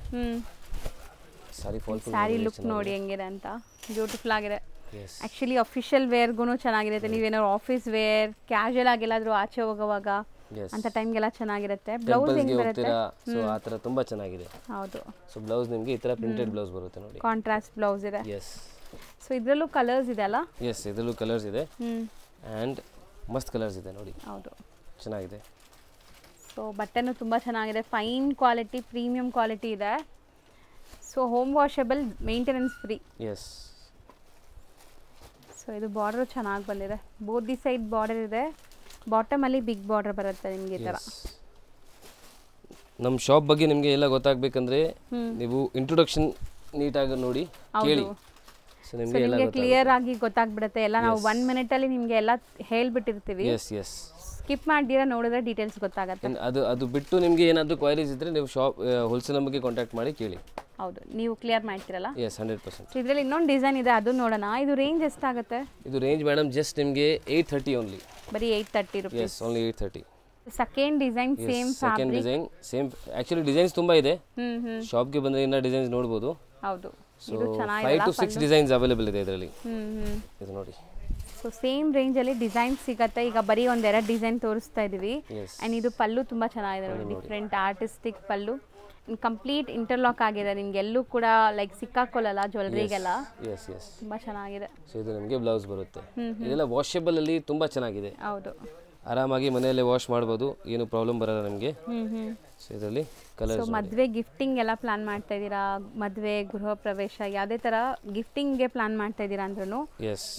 ಸ್ಯಾರಿ ಲುಕ್ ನೋಡಿ ಹೆಂಗಿದೆ ಅಂತ, ಬ್ಯೂಟಿಫುಲ್ ಆಗಿದೆ. ಆಕ್ಚುಲಿ ಅಫಿಷಿಯಲ್ ವೇರ್ಗೂ ಚೆನ್ನಾಗಿರುತ್ತೆ. ನೀವೇನಾದ್ರು ಆಫೀಸ್ ವೇರ್, ಕ್ಯಾಶುಯಲ್ ಆಗಿ ಎಲ್ಲಾದ್ರೂ ಆಚೆ ಹೋಗುವಾಗ ಅಂತ ಟೈಮ್ಗೆಲ್ಲ ಚೆನ್ನಾಗಿರುತ್ತೆ. ಬ್ಲೌಸ್ ಹೆಂಗೆ ಬರುತ್ತೆ? ಸೊ ಆ ತರ ತುಂಬಾ ಚೆನ್ನಾಗಿದೆ. ಹೌದು. ಸೊ ಬ್ಲೌಸ್ ನಿಮಗೆ ಈ ತರ ಪ್ರಿಂಟೆಡ್ ಬ್ಲೌಸ್ ಬರುತ್ತೆ ನೋಡಿ, ಕಾಂಟ್ರಾಸ್ಟ್ ಬ್ಲೌಸ್ ಇದೆ. ಸೊ ಇದರಲ್ಲೂ ಕಲರ್ಸ್ ಇದೆ ಅಲ್ಲ? ಎಸ್, ಇದರಲ್ಲೂ ಕಲರ್ಸ್ ಇದೆ. ಅಂಡ್ ಮಸ್ತ್ ಕಲರ್ಸ್ ಇದೆ ನೋಡಿ. ಹೌದು, ಚೆನ್ನಾಗಿದೆ. ಸೊ ಬಟ್ಟೆನೂ ತುಂಬ ಚೆನ್ನಾಗಿದೆ, ಫೈನ್ ಕ್ವಾಲಿಟಿ, ಪ್ರೀಮಿಯಂ ಕ್ವಾಲಿಟಿ ಇದೆ. So home washable, maintenance free. Yes. So ಇದು ಬಾರ್ಡರ್ ಚೆನ್ನಾಗಿ ಬಂದಿದೆ, ಬೋತ್ ದಿ ಸೈಡ್ ಬಾರ್ಡರ್ ಇದೆ. ಬಾಟಮ್ ಅಲ್ಲಿ ಬಿಗ್ ಬಾರ್ಡರ್ ಬರುತ್ತೆ ನಿಮಗೆ ಈ ತರ. ನಮ್ಮ ಶಾಪ್ ಬಗ್ಗೆ ನಿಮಗೆ ಎಲ್ಲ ಗೊತ್ತಾಗಬೇಕಂದ್ರೆ ನೀವು ಇಂಟ್ರೊಡಕ್ಷನ್ ನೀಟಾಗಿ ನೋಡಿ ಕೇಳಿ. ಸೊ ಸೊ ನಿಮಗೆ ಎಲ್ಲ ಕ್ಲಿಯರ್ ಆಗಿ ಗೊತ್ತಾಗ್ಬಿಡುತ್ತೆ ಎಲ್ಲ ನಾವು 1 ಮಿನಿಟ್ ಅಲ್ಲಿ ನಿಮಗೆ ಎಲ್ಲ ಹೇಳ್ಬಿಟ್ಟಿರ್ತೀವಿ ಎಸ್ ಸ್ಕಿಪ್ ಮಾಡಿದಿರಾ ನೋಡಿದ್ರೆ ಡೀಟೇಲ್ಸ್ ಗೊತ್ತಾಗುತ್ತೆ ಅದು ಬಿಟ್ಟು ನಿಮಗೆ ಏನಾದರೂ ಕ್ವೈರೀಸ್ ಇದ್ದರೆ ನೀವು ಶಾಪ್ ಹೋಲ್ಸೇಲ್ ನಂಬರ್ಗೆ ಕಾಂಟ್ಯಾಕ್ಟ್ ಮಾಡಿ ಕೇಳಿ. ಹೌದು ನೀವು ಕ್ಲಿಯರ್ ಮಾಡ್ತೀರಲ್ಲ? ಎಸ್ 100%. ಇದರಲ್ಲಿ ಇನ್ನೊಂದು ಡಿಸೈನ್ ಇದೆ ಅದು ನೋಡೋಣ. ಇದು ರೇಂಜ್ ಎಷ್ಟಾಗುತ್ತೆ? ಇದು ರೇಂಜ್ ಮೇಡಮ್ ಜಸ್ಟ್ ನಿಮಗೆ 830 ಓನ್ಲಿ. ಬರೀ 830 rupees. Yes only 830. Second design same fabric. Second design same. Actually designs ತುಂಬಾ ಇದೆ. ಶಾಪ್ಗೆ ಬಂದ್ರೆ ಇನ್ನ ಡಿಸೈನ್ಸ್ ನೋಡಬಹುದು. ಹೌದು ಇದು ಚೆನ್ನಾಗಿದೆ. 5 to 6 ಡಿಸೈನ್ಸ್ ಅವೈಲೇಬಲ್ ಇದೆ ಇದರಲ್ಲಿ. ಇದು ನೋಡಿ. ಸೊ ಸೇಮ್ ರೇಂಜ್ ಅಲ್ಲಿ ಡಿಸೈನ್ ಸಿಗುತ್ತೆ. ಈಗ ಬರೀ ಒಂದೆರಡು ಡಿಸೈನ್ ತೋರಿಸ್ತಾ ಇದೀವಿ. ಅಂಡ್ ಇದು ಪಲ್ಲು ತುಂಬಾ ಚೆನ್ನಾಗಿದೆ ನೋಡಿ, ಡಿಫ್ರೆಂಟ್ ಆರ್ಟಿಸ್ಟಿಕ್ ಪಲ್ಲು. ಕಂಪ್ಲೀಟ್ ಇಂಟರ್ಲಾಕ್ ಆಗಿದೆ, ನಿಮ್ಗೆ ಎಲ್ಲೂ ಕೂಡ ಲೈಕ್ ಸಿಕ್ಕಾಕೊಳ್ಳಲ್ಲ ಜ್ಯುವೆಲರಿಗೆಲ್ಲ. ತುಂಬಾ ಚೆನ್ನಾಗಿದೆ. ಸೊ ಇದು ನಿಮಗೆ ಬ್ಲೌಸ್ ಬರುತ್ತೆ. ಇದೆಲ್ಲ ವಾಷಬಲ್ ಅಲ್ಲಿ ತುಂಬಾ ಚೆನ್ನಾಗಿದೆ. ಹೌದು, ಆರಾಮಾಗಿ ಮನೆಯಲ್ಲೇ ವಾಶ್ ಮಾಡಬಹುದು, ಏನು ಪ್ರಾಬ್ಲಮ್ ಬರಲ್ಲ ನಿಮಗೆ. ಸೊ ಇದರಲ್ಲಿ ಕಲರ್. ಸೊ ಮದುವೆ ಗಿಫ್ಟಿಂಗ್ ಎಲ್ಲ ಪ್ಲಾನ್ ಮಾಡ್ತಾ ಇದ್ದೀರಾ, ಮದುವೆ ಗೃಹ ಪ್ರವೇಶ ಯಾವುದೇ ತರ ಗಿಫ್ಟಿಂಗ್ ಗೆ ಪ್ಲಾನ್ ಮಾಡ್ತಾ ಇದ್ದೀರಾ ಅಂದ್ರೂ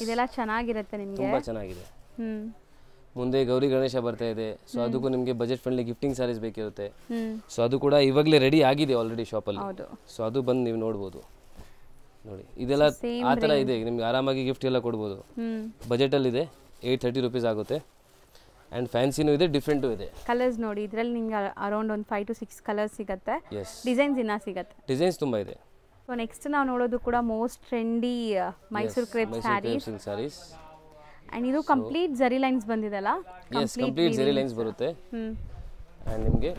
ಇದೆಲ್ಲ ಚೆನ್ನಾಗಿರುತ್ತೆ ನಿಮಗೆ. ತುಂಬಾ ಚೆನ್ನಾಗಿದೆ. ಮುಂದೆ ಗೌರಿ ಗಣೇಶ ಬರ್ತಾ ಇದೆ, ಸೊ ಅದಕ್ಕೂ ನಿಮಗೆ ಬಜೆಟ್ ಫ್ರೆಂಡ್ಲಿ ಗಿಫ್ಟಿಂಗ್ ಸಾರೀಸ್ ಬೇಕಿರುತ್ತೆ. ಸೊ ಅದು ಕೂಡ ಇವಾಗಲೇ ರೆಡಿ ಆಗಿದೆ ಆಲ್ರೆಡಿ ಶಾಪಲ್ಲಿ. ಸೊ ಅದು ಬಂದು ನೀವು ನೋಡ್ಬೋದು. ನೋಡಿ ಇದೆಲ್ಲ ಆ ಥರ ಇದೆ, ನಿಮ್ಗೆ ಆರಾಮಾಗಿ ಗಿಫ್ಟ್ ಎಲ್ಲ ಕೊಡ್ಬೋದು. ಬಜೆಟಲ್ಲಿ ಇದೆ, 830 ರೂಪೀಸ್ ಆಗುತ್ತೆ. ಆ್ಯಂಡ್ ಫ್ಯಾನ್ಸಿನೂ ಇದೆ, ಡಿಫ್ರೆಂಟು ಇದೆ. ಕಲರ್ಸ್ ನೋಡಿ ಇದರಲ್ಲಿ ನಿಮ್ಗೆ ಅರೌಂಡ್ ಒಂದು 5 to 6 ಕಲರ್ಸ್ ಸಿಗುತ್ತೆ. ಡಿಸೈನ್ಸ್ ಇನ್ನ ಸಿಗುತ್ತೆ, ಡಿಸೈನ್ಸ್ ತುಂಬ ಇದೆ. ಸೊ ನೆಕ್ಸ್ಟ್ ನಾವು ನೋಡೋದು ಕೂಡ most trendy Mysuru crepe saris. And ಇದು ಕಂಪ್ಲೀಟ್ ಜರಿ ಲೈನ್ಸ್ ಬಂದಿದೆಲ್ಲ. ಕಂಪ್ಲೀಟ್ ಜರಿ ಲೈನ್ಸ್ ಬರುತ್ತೆ. ಅಂಡ್ ನಿಮಗೆ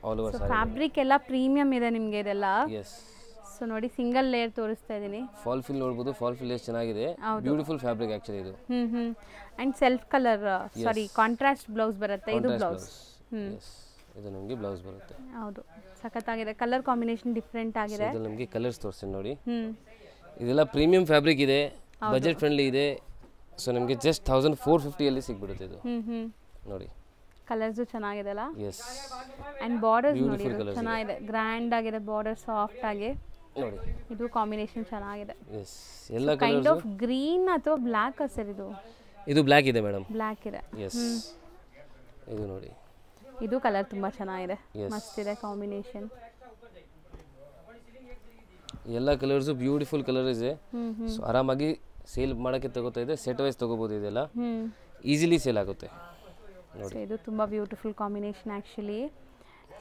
ಆಲ್ ಓವರ್ ಸಾರಿ ಫ್ಯಾಬ್ರಿಕ್ ಎಲ್ಲ ಪ್ರೀಮಿಯಂ ಇದೆ ನಿಮಗೆ ಇದೆಲ್ಲ. ಸೊ ನೋಡಿ ಸಿಂಗಲ್ ಲೇಯರ್ ತೋರಿಸ್ತಾ ಇದೀನಿ. ಫಾಲ್ ಫಿಲ್ ನೋಡಬಹುದು, ಫಾಲ್ ಫಿಲ್ ಎಷ್ಟು ಚೆನ್ನಾಗಿದೆ. ಬ್ಯೂಟಿಫುಲ್ ಫ್ಯಾಬ್ರಿಕ್ ಆಕ್ಚುಲಿ ಇದು. And self colour sari contrast blouse ಬರುತ್ತೆ. ಇದು ಬ್ಲೌಸ್. ಇದು ನಿಮಗೆ ಬ್ಲೌಸ್ ಬರುತ್ತೆ. ಹೌದು, ಸಖತ್ತಾಗಿದೆ. ಕಲರ್ ಕಾಂಬಿನೇಷನ್ ಡಿಫರೆಂಟ್ ಆಗಿದೆ. ಇದು ನಿಮಗೆ ಕಲರ್ಸ್ ತೋರಿಸ್ತೀನಿ ನೋಡಿ. ಇದೆಲ್ಲ ಪ್ರೀಮಿಯಂ ಫ್ಯಾಬ್ರಿಕ್ ಇದೆ, ಬಜೆಟ್ ಫ್ರೆಂಡ್ಲಿ ಇದೆ. ಸೊ ನಿಮಗೆ ಜಸ್ಟ್ 1450 ಅಲ್ಲಿ ಸಿಗ್ಬಿಡುತ್ತೆ ಇದು. ನೋಡಿ ಕಲರ್ಸ್ ಚೆನ್ನಾಗಿದೆ ಅಲ್ಲ. ಎಸ್. ಅಂಡ್ ಬಾರ್ಡರ್ಸ್ ನೋಡಿ ಚೆನ್ನಾಗಿದೆ, ಗ್ರ್ಯಾಂಡ್ ಆಗಿದೆ ಬಾರ್ಡರ್, ಸಾಫ್ಟ್ ಆಗಿ ನೋಡಿ. ಇದು ಕಾಂಬಿನೇಷನ್ ಚೆನ್ನಾಗಿದೆ. ಎಸ್. ಎಲ್ಲ ಕಲರ್ಸ್ ಕೈಂಡ್ ಆಫ್ ಗ್ರೀನ್ ಅಥವಾ ಬ್ಲಾಕ್ ಸರ್ ಇದು? ಇದು ಬ್ಲಾಕ್ ಇದೆ ಮೇಡಮ್. ಬ್ಲಾಕ್ ಇದೆ. ಎಸ್. ಇದು ನೋಡಿ, ಇದು ಕಲರ್ ತುಂಬಾ ಚೆನ್ನಾಗಿದೆ, ಮಸ್ತ್ ಇದೆ ಕಾಂಬಿನೇಷನ್. ಎಲ್ಲ ಕಲರ್ಸ್ ಬ್ಯೂಟಿಫುಲ್ ಕಲರ್ ಇದೆ. ಸೊ ಆರಾಮಾಗಿ ಸೇಲ್ ಮಾಡೋಕ್ಕೆ ತಗೋತಾ ಇದೆ, ಸೆಟ್ ವೈಸ್ ತಗೋಬಹುದು. ಇದೆಲ್ಲ ಈಸಿಲಿ ಸೇಲ್ ಆಗುತ್ತೆ ನೋಡಿ. ಇದು ತುಂಬಾ beautiful combination actually.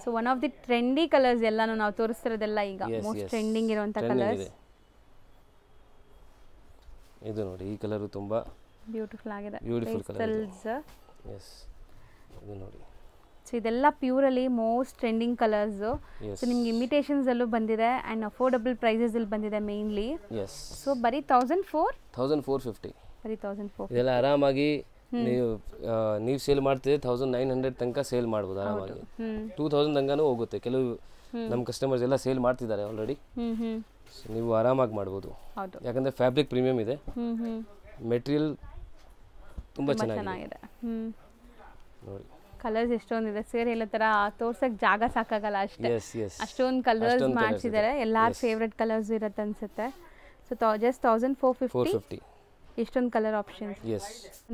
So one of the trendy colours ಎಲ್ಲಾನು ನಾವು ತೋರಿಸ್ತಿರೋದೆಲ್ಲ ಈಗ ಮೋಸ್ಟ್ ಟ್ರೆಂಡಿಂಗ್ ಇರುವಂತ ಕಲರ್ಸ್. ಇದು ನೋಡಿ, ಈ ಕಲರ್ ತುಂಬಾ ಬ್ಯೂಟಿಫುಲ್ ಆಗಿದೆ. Beautiful colours. ಎಸ್. ಇದು ನೋಡಿ. ಸೊ ಇದೆಲ್ಲ ಪ್ಯೂರ್ ಅಲ್ಲಿ ಮೋಸ್ಟ್ ಟ್ರೆಂಡಿಂಗ್ ಕಲರ್ಸ್. ಸೊ ನಿಮ್ಗೆ ಇಮಿಟೇಷನ್ಸ್ ಅಲ್ಲೂ ಬಂದಿದೆ ಅಂಡ್ ಅಫೋರ್ಡಬಲ್ ಪ್ರೈಸಸ್ ಅಲ್ಲಿ ಬಂದಿದೆ ಮೇನ್ಲಿ. ಸೊ ಬರೀ 1450. ಬರೀ 1400. ಇದೆಲ್ಲ ಆರಾಮಾಗಿ ನೀವು ಸೇಲ್ ಮಾಡ್ತಿದ್ರೆ 1900 ತನಕ ಸೇಲ್ ಮಾಡ್ಬೋದು ಆರಾಮಾಗಿ. 2000 ತನಕನೂ ಹೋಗುತ್ತೆ. ಕೆಲವು ನಮ್ಮ ಕಸ್ಟಮರ್ಸ್ ಎಲ್ಲ ಸೇಲ್ ಮಾಡ್ತಿದ್ದಾರೆ ಆಲ್ರೆಡಿ. ನೀವು ಆರಾಮಾಗಿ ಮಾಡ್ಬೋದು, ಯಾಕಂದ್ರೆ ಫ್ಯಾಬ್ರಿಕ್ ಪ್ರೀಮಿಯಂ ಇದೆ, ಮೆಟೀರಿಯಲ್ ತುಂಬಾ ಚೆನ್ನಾಗಿದೆ ನೋಡಿ. ಕಲರ್ಸ್ ಎಷ್ಟೊಂದಿದೆ ಸರ್, ಹೇಳೋ ಥರ ತೋರ್ಸಕ್ಕೆ ಜಾಗ ಸಾಕಾಗಲ್ಲ ಅಷ್ಟೇ. ಅಷ್ಟೊಂದು ಕಲರ್ಸ್ ಮಾಡಿಸಿದ್ದಾರೆ, ಎಲ್ಲಾರ ಫೇವ್ರೆಟ್ ಕಲರ್ಸ್ ಇರುತ್ತೆ ಅನ್ಸುತ್ತೆ. ಸೊ ಜಸ್ಟ್ 1450 ಇಷ್ಟೊಂದು ಕಲರ್ ಆಪ್ಷನ್ಸ್.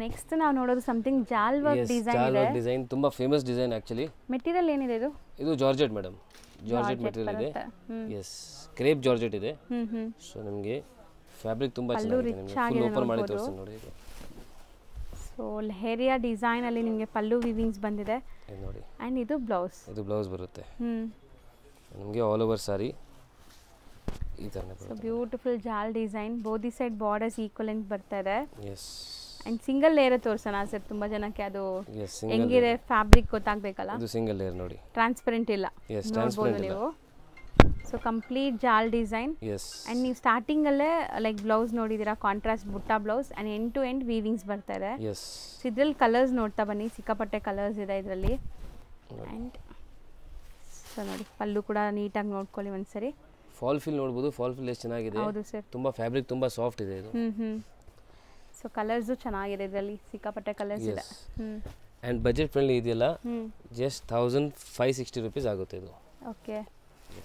ನೆಕ್ಸ್ಟ್ ನಾವು ನೋಡೋದು ಸಮಥಿಂಗ್ ಜಾಲ್ ವರ್ಕ್ ಡಿಸೈನ್ ಇದೆ. ಡಿಸೈನ್ ತುಂಬಾ ಫೇಮಸ್ ಡಿಸೈನ್ ಆಕ್ಚುಲಿ. ಮೆಟೀರಿಯಲ್ ಏನಿದೆ ಇದು? ಇದು ಜಾರ್ಜೆಟ್ ಮೇಡಮ್, ಜಾರ್ಜೆಟ್ ಮೆಟೀರಿಯಲ್ ಇದೆ. ಎಸ್, ಕ್ರೇಪ್ ಜಾರ್ಜೆಟ್ ಇದೆ. ಸೊ ನಿಮಗೆ ಫ್ಯಾಬ್ರಿಕ್ ತುಂಬಾ ಚೆನ್ನಾಗಿದೆ. ನಿಮಗೆ ಫುಲ್ ಓಪನ್ ಮಾಡಿ ತೋರಿಸ್ತೀನಿ ನೋಡಿ. ಇದು ಸೊ ಲೆಹರಿಯಾ ಡಿಸೈನ್ ಅಲ್ಲಿ ನಿಮಗೆ ಪಲ್ಲು ವಿವಿಂಗ್ಸ್ ಬಂದಿದೆ ನೋಡಿ. ಅಂಡ್ ಇದು ಬ್ಲೌಸ್. ಇದು ಬ್ಲೌಸ್ ಬರುತ್ತೆ ನಿಮಗೆ ಆಲ್ ಓವರ್ ಸಾರಿ ಈ ತರ ಬರುತ್ತೆ. ಬ್ಯೂಟಿಫುಲ್ ಜಾಲ್ ಡಿಸೈನ್, ಬೋದಿ ಸೈಡ್ ಬಾರ್ಡರ್ಸ್ ಈಕ್ವಲೆಂಟ್ ಬರ್ತಾ ಇದೆ. ಎಸ್. ಅಂಡ್ ಸಿಂಗಲ್ ಲೇಯರ್ ತೋರಿಸೋಣ ಸರ್, ತುಂಬಾ ಜನಕ್ಕೆ ಅದು ಹೆಂಗಿದೆ ಫ್ಯಾಬ್ರಿಕ್ ಗೊತ್ತಾಗಬೇಕಲ್ಲ. ಇದು ಸಿಂಗಲ್ ಲೇಯರ್ ನೋಡಿ, ಟ್ರಾನ್ಸ್ಪರೆಂಟ್ ಇಲ್ಲ, ನೋಡಬಹುದು ನೀವು. So complete jaal design. And ನೀವು ಸ್ಟಾರ್ಟಿಂಗ್ ಅಲ್ಲೇ ಲೈಕ್ ಬ್ಲೌಸ್ ನೋಡಿದೀರಾ, contrast butta blouse and end to end weavings ಬರ್ತಾ ಇದೆ. ಇದ್ರಲ್ಲಿ ಕಲರ್ಸ್ ನೋಡ್ತಾ ಬನ್ನಿ, ಸಿಕ್ಕಾಪಟ್ಟೆ ಕಲರ್ಸ್ ಇದೆ ಇದರಲ್ಲಿ. ಅಂಡ್ ಸೊ ನೋಡಿ ಪಲ್ಲು ಕೂಡ ನೀಟಾಗಿ ನೋಡ್ಕೊಳ್ಳಿ ಒಂದ್ಸರಿ. ಫಾಲ್ ಫಿಲ್ ನೋಡಬಹುದು, ಫಾಲ್ ಫಿಲ್ ಎಷ್ಟು ಚೆನ್ನಾಗಿದೆ. ಹೌದು ಸರ್, ತುಂಬಾ ಫ್ಯಾಬ್ರಿಕ್ ತುಂಬಾ ಸಾಫ್ಟ್ ಇದೆ ಇದು. ಸೊ ಕಲರ್ಸ್ ಚೆನ್ನಾಗಿದೆ ಇದರಲ್ಲಿ, ಸಿಕ್ಕಾಪಟ್ಟೆ ಕಲರ್ಸ್ ಇದೆ. ಅಂಡ್ ಬಜೆಟ್ ಫ್ರೆಂಡ್ಲಿ ಇದೆಯಲ್ಲ, ಜಸ್ಟ್ 1560 ರೂಪೀಸ್ ಆಗುತ್ತೆ ಇದು. ಓಕೆ.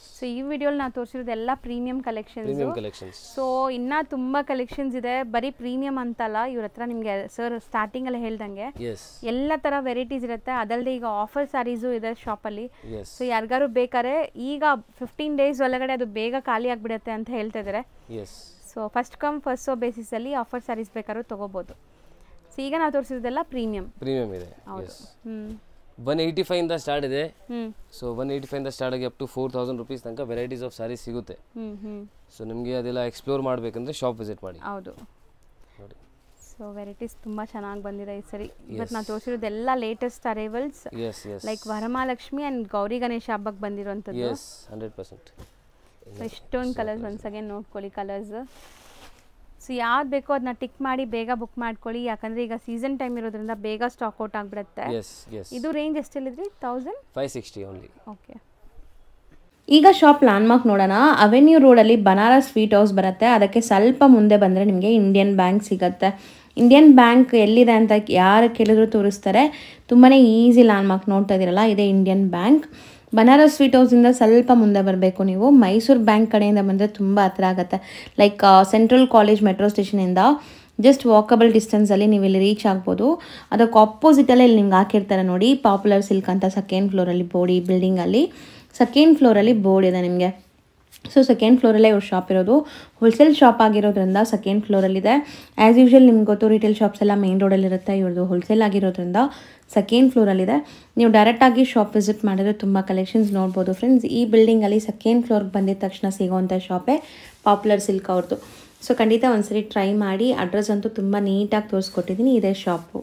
ಸೊ ಈ ವಿಡಿಯೋಲಿ ನಾವು ತೋರಿಸಿರೋದೆಲ್ಲ ಪ್ರೀಮಿಯಂ ಕಲೆಕ್ಷನ್ಸ್. ಸೊ ಇನ್ನ ತುಂಬಾ ಕಲೆಕ್ಷನ್ಸ್ ಇದೆ, ಬರೀ ಪ್ರೀಮಿಯಂ ಅಂತಲ್ಲ, ಇವ್ರ ಹತ್ರ ನಿಮ್ಗೆ ಸರ್ ಸ್ಟಾರ್ಟಿಂಗ್ ಅಲ್ಲಿ ಹೇಳ್ದಂಗೆ ಎಲ್ಲ ತರ ವೆರೈಟೀಸ್ ಇರುತ್ತೆ. ಅದಲ್ಲದೆ ಈಗ ಆಫರ್ ಸ್ಯಾರೀಸು ಇದೆ ಶಾಪಲ್ಲಿ. ಸೊ ಯಾರಿಗಾರು ಬೇಕಾದ್ರೆ ಈಗ 15 ಡೇಸ್ ಒಳಗಡೆ ಅದು ಬೇಗ ಖಾಲಿ ಆಗ್ಬಿಡುತ್ತೆ ಅಂತ ಹೇಳ್ತಾ ಇದಾರೆ. So first come first serve ಬೇಸಿಸಲ್ಲಿ ಆಫರ್ ಸ್ಯಾರೀಸ್ ಬೇಕಾದ್ರೂ ತೊಗೋಬೋದು. ಸೊ ಈಗ ನಾವು ತೋರಿಸಿದ್ದೆಲ್ಲ ಪ್ರೀಮಿಯಂ ಇದೆ. ಹೌದು. 185 ಇಂದ ಸ್ಟಾರ್ಟ್ ಇದೆ. ಸೊ 185 ಇಂದ ಸ್ಟಾರ್ಟ್ ಆಗಿ ಅಪ್ ಟು 4000 ರೂಪೀಸ್ ತನಕ ವೆರೈಟೀಸ್ ಆಫ್ ಸ್ಯಾರೀಸ್ ಸಿಗುತ್ತೆ. ಸೊ ನಿಮಗೆ ಅದೆಲ್ಲ ಎಕ್ಸ್ಪ್ಲೋರ್ ಮಾಡಬೇಕಂದ್ರೆ ಶಾಪ್ ವಿಸಿಟ್ ಮಾಡಿ. ಹೌದು ನೋಡಿ. ಸೊ ವೆರೈಟೀಸ್ ತುಂಬ ಚೆನ್ನಾಗಿ ಬಂದಿದೆ ಈ ಸರಿ. ಇವತ್ತು ನಾವು ತೋರಿಸಿರೋದೆಲ್ಲ latest arrivals. Like Varamahalakshmi and Gauri Ganesha ಹಬ್ಬಕ್ಕೆ ಬಂದಿರೋಂಥದ್ದು. 100%. ಎಷ್ಟೊಂದು ಕಲರ್ಸ್ ಒನ್ಸ್ ಅಗೇನ್ ನೋಡ್ಕೊಳ್ಳಿ ಕಲರ್ಸ್. ಸೊ ಯಾವ್ದು ಬೇಕೋ ಅದನ್ನ ಟಿಕ್ ಮಾಡಿ ಬೇಗ ಬುಕ್ ಮಾಡ್ಕೊಳ್ಳಿ, ಯಾಕಂದರೆ ಈಗ ಸೀಸನ್ ಟೈಮ್ ಇರೋದ್ರಿಂದ ಬೇಗ ಸ್ಟಾಕ್ ಔಟ್ ಆಗಿಬಿಡುತ್ತೆ. ಇದು ರೇಂಜ್ ಎಷ್ಟು ಹೇಳಿದ್ರಿ? 1560 ಓನ್ಲಿ. ಓಕೆ. ಈಗ ಶಾಪ್ ಲ್ಯಾಂಡ್ಮಾರ್ಕ್ ನೋಡೋಣ. ಅವೆನ್ಯೂ ರೋಡಲ್ಲಿ ಬನಾರಸ್ ಸ್ವೀಟ್ ಹೌಸ್ ಬರುತ್ತೆ, ಅದಕ್ಕೆ ಸ್ವಲ್ಪ ಮುಂದೆ ಬಂದರೆ ನಿಮಗೆ ಇಂಡಿಯನ್ ಬ್ಯಾಂಕ್ ಸಿಗುತ್ತೆ. ಇಂಡಿಯನ್ ಬ್ಯಾಂಕ್ ಎಲ್ಲಿದೆ ಅಂತ ಯಾರು ಕೇಳಿದ್ರು ತೋರಿಸ್ತಾರೆ. ತುಂಬಾ ಈಸಿ ಲ್ಯಾಂಡ್ಮಾರ್ಕ್ ನೋಡ್ತಾ ಇದ್ದೀರಲ್ಲ, ಇದೇ ಇಂಡಿಯನ್ ಬ್ಯಾಂಕ್. ಬನಾರಸ್ ಸ್ವೀಟ್ ಹೌಸಿಂದ ಸ್ವಲ್ಪ ಮುಂದೆ ಬರಬೇಕು ನೀವು. ಮೈಸೂರು ಬ್ಯಾಂಕ್ ಕಡೆಯಿಂದ ಬಂದರೆ ತುಂಬ ಹತ್ರ ಆಗುತ್ತೆ. ಲೈಕ್ ಸೆಂಟ್ರಲ್ ಕಾಲೇಜ್ ಮೆಟ್ರೋ ಸ್ಟೇಷನಿಂದ ಜಸ್ಟ್ ವಾಕಬಲ್ ಡಿಸ್ಟೆನ್ಸಲ್ಲಿ ನೀವು ಇಲ್ಲಿ ರೀಚ್ ಆಗ್ಬೋದು. ಅದಕ್ಕೆ ಆಪೋಸಿಟಲ್ಲೇ ಇಲ್ಲಿ ನಿಮ್ಗೆ ಹಾಕಿರ್ತಾರೆ ನೋಡಿ, ಪಾಪ್ಯುಲರ್ ಸಿಲ್ಕ್ ಅಂತ. ಸೆಕೆಂಡ್ ಫ್ಲೋರಲ್ಲಿ ಬೋರ್ಡ್, ಈ ಬಿಲ್ಡಿಂಗಲ್ಲಿ ಸೆಕೆಂಡ್ ಫ್ಲೋರಲ್ಲಿ ಬೋರ್ಡ್ ಇದೆ ನಿಮಗೆ. ಸೊ ಸೆಕೆಂಡ್ ಫ್ಲೋರಲ್ಲೇ ಇವ್ರ ಶಾಪ್ ಇರೋದು. ಹೋಲ್ಸೇಲ್ ಶಾಪ್ ಆಗಿರೋದ್ರಿಂದ ಸೆಕೆಂಡ್ ಫ್ಲೋರಲ್ಲಿದೆ. ಆ್ಯಸ್ ಯೂಶ್ವಲ್ ನಿಮ್ಗೆ ಗೊತ್ತು ರಿಟೇಲ್ ಶಾಪ್ಸ್ ಎಲ್ಲ ಮೇನ್ ರೋಡಲ್ಲಿರುತ್ತೆ, ಇವ್ರದ್ದು ಹೋಲ್ಸೇಲ್ ಆಗಿರೋದ್ರಿಂದ ಸೆಕೆಂಡ್ ಫ್ಲೋರಲ್ಲಿದೆ. ನೀವು ಡೈರೆಕ್ಟಾಗಿ ಶಾಪ್ ವಿಸಿಟ್ ಮಾಡಿದ್ರೆ ತುಂಬ ಕಲೆಕ್ಷನ್ಸ್ ನೋಡ್ಬೋದು ಫ್ರೆಂಡ್ಸ್. ಈ ಬಿಲ್ಡಿಂಗಲ್ಲಿ ಸೆಕೆಂಡ್ ಫ್ಲೋರ್ಗೆ ಬಂದಿದ ತಕ್ಷಣ ಸಿಗೋವಂಥ ಶಾಪೇ ಪಾಪ್ಯುಲರ್ ಸಿಲ್ಕ್ ಅವ್ರದ್ದು. ಸೊ ಖಂಡಿತ ಒಂದ್ಸರಿ ಟ್ರೈ ಮಾಡಿ. ಅಡ್ರೆಸ್ ಅಂತೂ ತುಂಬ ನೀಟಾಗಿ ತೋರಿಸ್ಕೊಟ್ಟಿದ್ದೀನಿ, ಇದೇ ಶಾಪು.